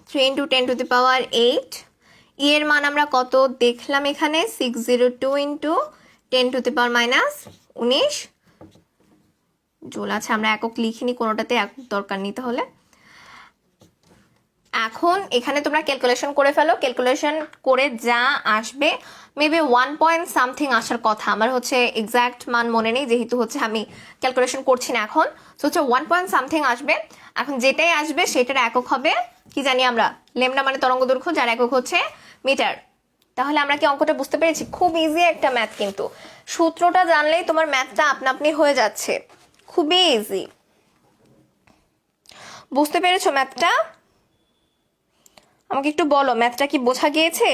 3 ইন্টু 10⁻8। e এর মান আমরা কত দেখলাম এখানে? 602 ইন্টু 10⁻⁻19 জুল। আচ্ছা আমরা একক লিখিনি, কোনোটাতে একক দরকার নেই। তাহলে এখন এখানে তোমরা ক্যালকুলেশন করে ফেলো। ক্যালকুলেশন করে যা আসবে মেবি 1 পয়েন্ট সামথিং আসার কথা। আমার হচ্ছে এক্সাক্ট মান মনে নেই যেহেতু হচ্ছে আমি ক্যালকুলেশন করছি না এখন। সো হচ্ছে 1 পয়েন্ট সামথিং আসবে। এখন যেটাই আসবে সেটার একক হবে কি জানি আমরা, ল্যামডা মানে তরঙ্গ দৈর্ঘ্য, যার একক হচ্ছে মিটার। তাহলে আমরা কি অঙ্কটা বুঝতে পেরেছি? খুব ইজি একটা ম্যাথ, কিন্তু সূত্রটা জানলেই তোমার ম্যাথটা আপনা আপনি হয়ে যাচ্ছে, খুবই ইজি। বুঝতে পেরেছো ম্যাথটা? আমাকে একটু বলো ম্যাথটা কি বোঝা গিয়েছে?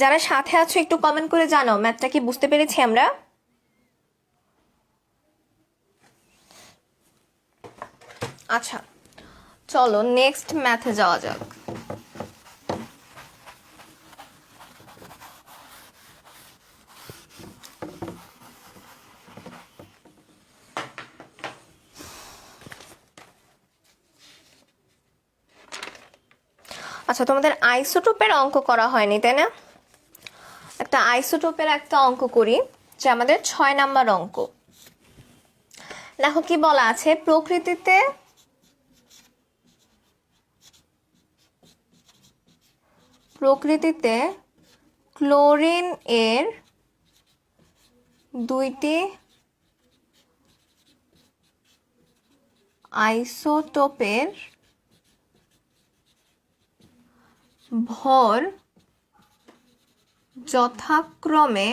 যারা সাথে আছো একটু কমেন্ট করে জানাও ম্যাথটা কি বুঝতে পেরেছি আমরা। আচ্ছা চলো নেক্সট ম্যাথে যাওয়া যাক। আচ্ছা তোমাদের আইসোটোপের অঙ্ক করা হয়নি তাই না? একটা আইসোটোপের একটা অঙ্ক করি, যে আমাদের 6 নাম্বার অঙ্ক। দেখো কি বলা আছে, প্রকৃতিতে ক্লোরিন এর দুইটি আইসোটোপের ভর যথাক্রমে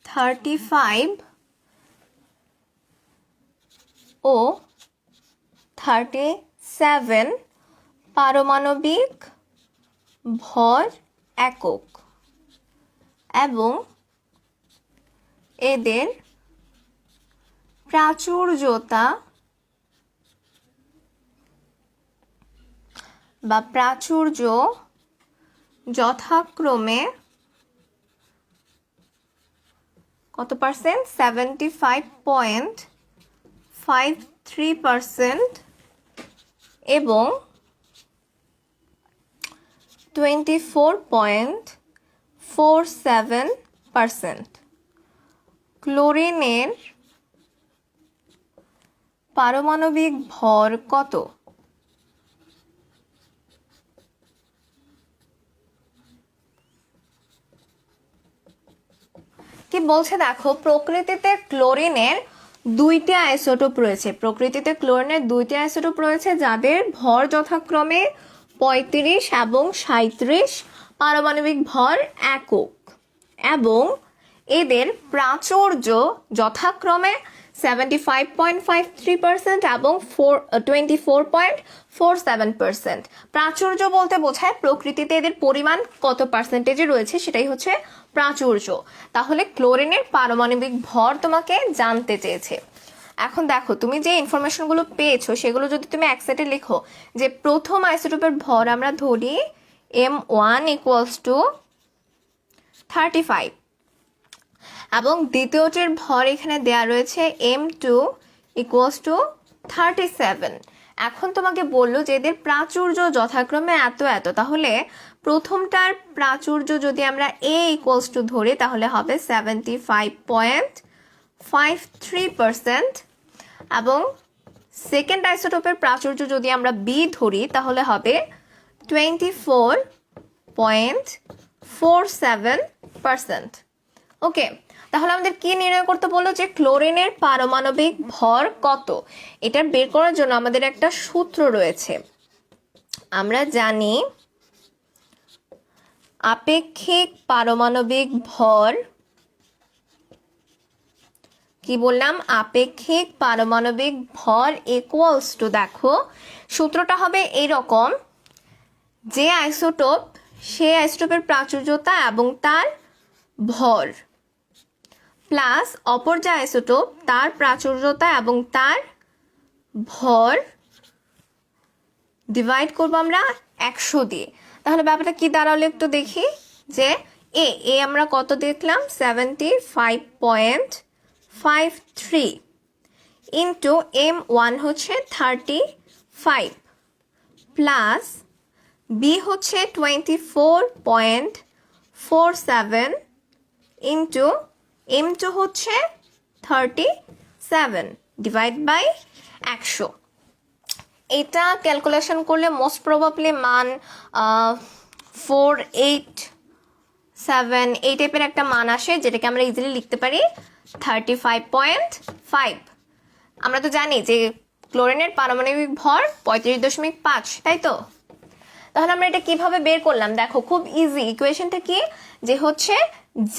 35 ও 37 পারমাণবিক ভর একক, এবং এদের প্রাচুর্যতা বা প্রাচুর্য যথাক্রমে কত পার্সেন্ট? 75.53% এবং 24.47%। ক্লোরিনের পারমাণবিক ভর কত? কি বলছে দেখো, প্রকৃতিতে ক্লোরিনের দুইটি আইসোটোপ রয়েছে, যাদের ভর যথাক্রমে 35 এবং 37 পারমাণবিক ভর একক, এবং এদের প্রাচুর্য যথাক্রমে 75.53% এবং 24.47%। প্রাচুর্য বলতে বোঝায় প্রকৃতিতে এদের পরিমাণ কত পার্সেন্টেজে রয়েছে, সেটাই হচ্ছে প্রাচুর্য। তাহলে ক্লোরিনের পারমাণবিক ভর তোমাকে জানতে চেয়েছে। এখন দেখো তুমি যে ইনফরমেশনগুলো পেয়েছো সেগুলো যদি তুমি এক সাইডে লিখো, যে প্রথম আইসোটোপের ভর আমরা ধরি M1 = 35, এবং দ্বিতীয়টির ভর এখানে দেয়া রয়েছে M2 = 37। এখন তোমাকে বললো যে এদের প্রাচুর্য যথাক্রমে এত এত, তাহলে প্রথমটার প্রাচুর্য যদি আমরা A = ধরি তাহলে হবে 75.53%, এবং সেকেন্ড আইসোটোপের প্রাচুর্য যদি আমরা B ধরি তাহলে হবে 24.47%। ওকে, তাহলে আমাদের কি নির্ণয় করতে বললো, যে ক্লোরিনের পারমাণবিক ভর কত। এটা বের করার জন্য আমাদের একটা সূত্র রয়েছে। আমরা জানি আপেক্ষিক পারমাণবিক ভর, কি বললাম, আপেক্ষিক পারমাণবিক ভর ইকুয়ালস টু, দেখো সূত্রটা হবে এইরকম, যে আইসোটোপ সেই আইসোটোপের প্রাচুর্যতা এবং তার ভর, প্লাস অপর যে আইসোটোপ তার প্রাচুর্যতা এবং তার ভর, ডিভাইড করবো আমরা 100 দিয়ে। তাহলে ব্যাপারটা কি দাঁড়ালো একটু দেখি, যে এ আমরা কত দেখলাম 75.53 ইন্টু M1 হচ্ছে 35, প্লাস বি হচ্ছে 24.47 ইন্টু M2 হচ্ছে 37 ডিভাইড বাই 100। এটা ক্যালকুলেশন করলে মোস্ট প্রবাবলি মান 487 এই টাইপের একটা মান আসে, যেটাকে আমরা ইজিলি লিখতে পারি 35.5। আমরা তো জানি যে ক্লোরিনের পারমাণবিক ভর 35.5, তাই তো? তাহলে আমরা এটা কিভাবে বের করলাম? দেখো খুব ইজি, ইকুয়েশনটা কি, যে হচ্ছে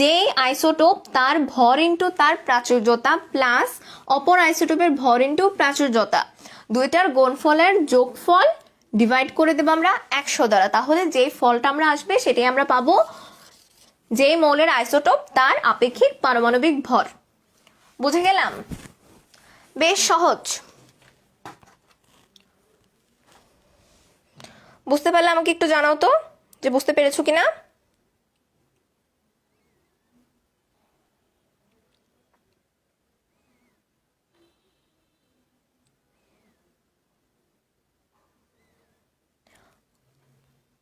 যেই আইসোটোপ তার ভর ইন্টু তার প্রাচুর্যতা প্লাস অপর আইসোটোপের ভর ইন্টু প্রাচুর্যতা, দুইটার গুণফলের যোগফল ডিভাইড করে দেবো আমরা 100 দ্বারা। তাহলে যেই ফলটা আমরা আসবে সেটাই আমরা পাবো যেই মৌলের আইসোটোপ তার আপেক্ষিক পারমাণবিক ভর। বুঝে গেলাম? বেশ সহজ। বুঝতে পারলে আমাকে একটু জানাও তো যে বুঝতে পেরেছো কিনা।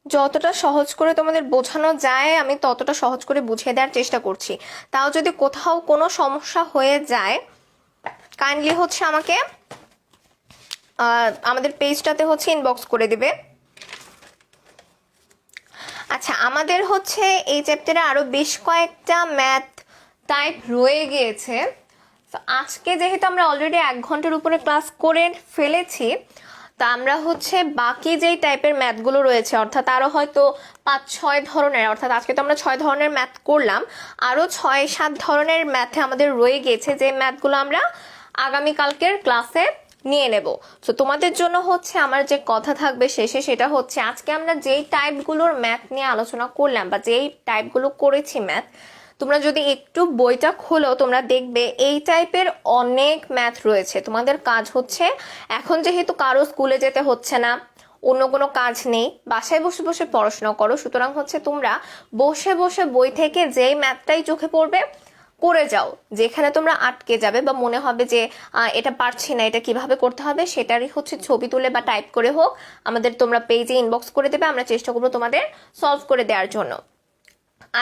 যতটা সহজ করে তোমাদের বোঝানো যায় আমি ততটা সহজ করে বুঝিয়ে দেওয়ার চেষ্টা করছি। তাও যদি কোথাও কোনো সমস্যা হয়ে যায় কাইন্ডলি হচ্ছে আমাকে আমাদের পেজটাতে হচ্ছে ইনবক্স করে দিবে। আচ্ছা, আমাদের হচ্ছে এই চ্যাপ্টারে আরো বেশ কয়েকটা ম্যাথ টাইপ রয়ে গিয়েছে। তো আজকে যেহেতু আমরা অলরেডি 1 ঘন্টার উপরে ক্লাস করে ফেলেছি, তা আমরা হচ্ছে বাকি যেই টাইপের ম্যাথগুলো রয়েছে, অর্থাৎ আরো হয়তো 5-6 ধরনের, অর্থাৎ আজকে তো আমরা 6 ধরনের ম্যাথ করলাম, আরো 6-7 ধরনের ম্যাথে আমাদের রয়ে গিয়েছে, যে ম্যাথগুলো আমরা আগামীকালকের ক্লাসে নিয়ে নেব। তো তোমাদের জন্য হচ্ছে আমার যে কথা থাকবে শেষে, সেটা হচ্ছে আজকে আমরা যেই টাইপগুলোর ম্যাথ নিয়ে আলোচনা করলাম বা যেই টাইপগুলো করেছি ম্যাথ, তোমরা যদি একটু বইটা খোলো তোমরা দেখবে এই টাইপের অনেক ম্যাথ রয়েছে। তোমাদের কাজ হচ্ছে, এখন যেহেতু কারো স্কুলে যেতে হচ্ছে না, অন্য কোনো কাজ নেই, বাসায় বসে বসে পড়াশোনা করো, সুতরাং হচ্ছে তোমরা বসে বসে বই থেকে যেই ম্যাথটাই চোখে পড়বে করে যাও। যেখানে তোমরা আটকে যাবে বা মনে হবে যে এটা পারছি না, এটা কিভাবে করতে হবে, সেটারই হচ্ছে ছবি তুলে বা টাইপ করে হোক আমাদের তোমরা পেজে ইনবক্স করে দেবে, আমরা চেষ্টা করবো তোমাদের সলভ করে দেওয়ার জন্য।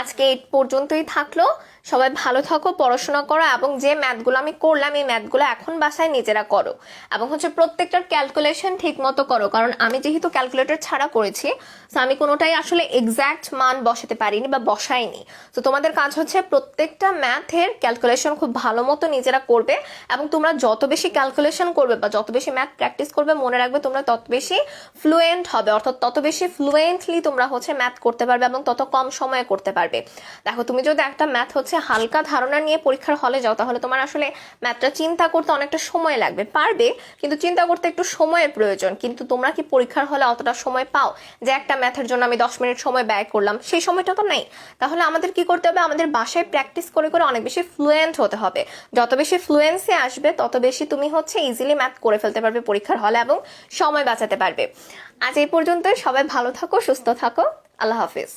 আজকে এই পর্যন্তই থাকলো। সবাই ভালো থাকো, পড়াশোনা করো, এবং যে ম্যাথগুলো আমি করলাম এই ম্যাথগুলো এখন বাসায় নিজেরা করো, এবং হচ্ছে প্রত্যেকটার ক্যালকুলেশন ঠিক মতো করো। কারণ আমি যেহেতু ক্যালকুলেটর ছাড়া করেছি, তো আমি কোনোটাই আসলে এক্স্যাক্ট মান বসাতে পারিনি বা বসাইনি। তো তোমাদের কাজ হচ্ছে প্রত্যেকটা ম্যাথের ক্যালকুলেশন খুব ভালো মতো নিজেরা করবে, এবং তোমরা যত বেশি ক্যালকুলেশন করবে বা যত বেশি ম্যাথ প্র্যাকটিস করবে, মনে রাখবে তোমরা তত বেশি ফ্লুয়েন্ট হবে, অর্থাৎ তত বেশি ফ্লুয়েন্টলি তোমরা হচ্ছে ম্যাথ করতে পারবে এবং তত কম সময়ে করতে পারবে। দেখো, তুমি যদি একটা ম্যাথ হচ্ছে হালকা ধারণা নিয়ে পরীক্ষার হলে যাও, তাহলে তোমার আসলে ম্যাথটা চিন্তা করতে অনেকটা সময় লাগবে, পারবে কিন্তু চিন্তা করতে একটু সময়ের প্রয়োজন। কিন্তু তোমরা কি পরীক্ষার হলে অতটা সময় পাও যে একটা ম্যাথের জন্য আমি 10 মিনিট সময় ব্যয় করলাম? সেই সময়টা তো নেই। তাহলে আমাদের কি করতে হবে? আমাদের বাসায় প্র্যাকটিস করে করে অনেক বেশি ফ্লুয়েন্ট হতে হবে। যত বেশি ফ্লুয়েন্সি আসবে তত বেশি তুমি হচ্ছে ইজিলি ম্যাথ করে ফেলতে পারবে পরীক্ষার হলে এবং সময় বাঁচাতে পারবে। আজ এই পর্যন্তই। সবাই ভালো থাকো, সুস্থ থাকো। আল্লাহ হাফিজ।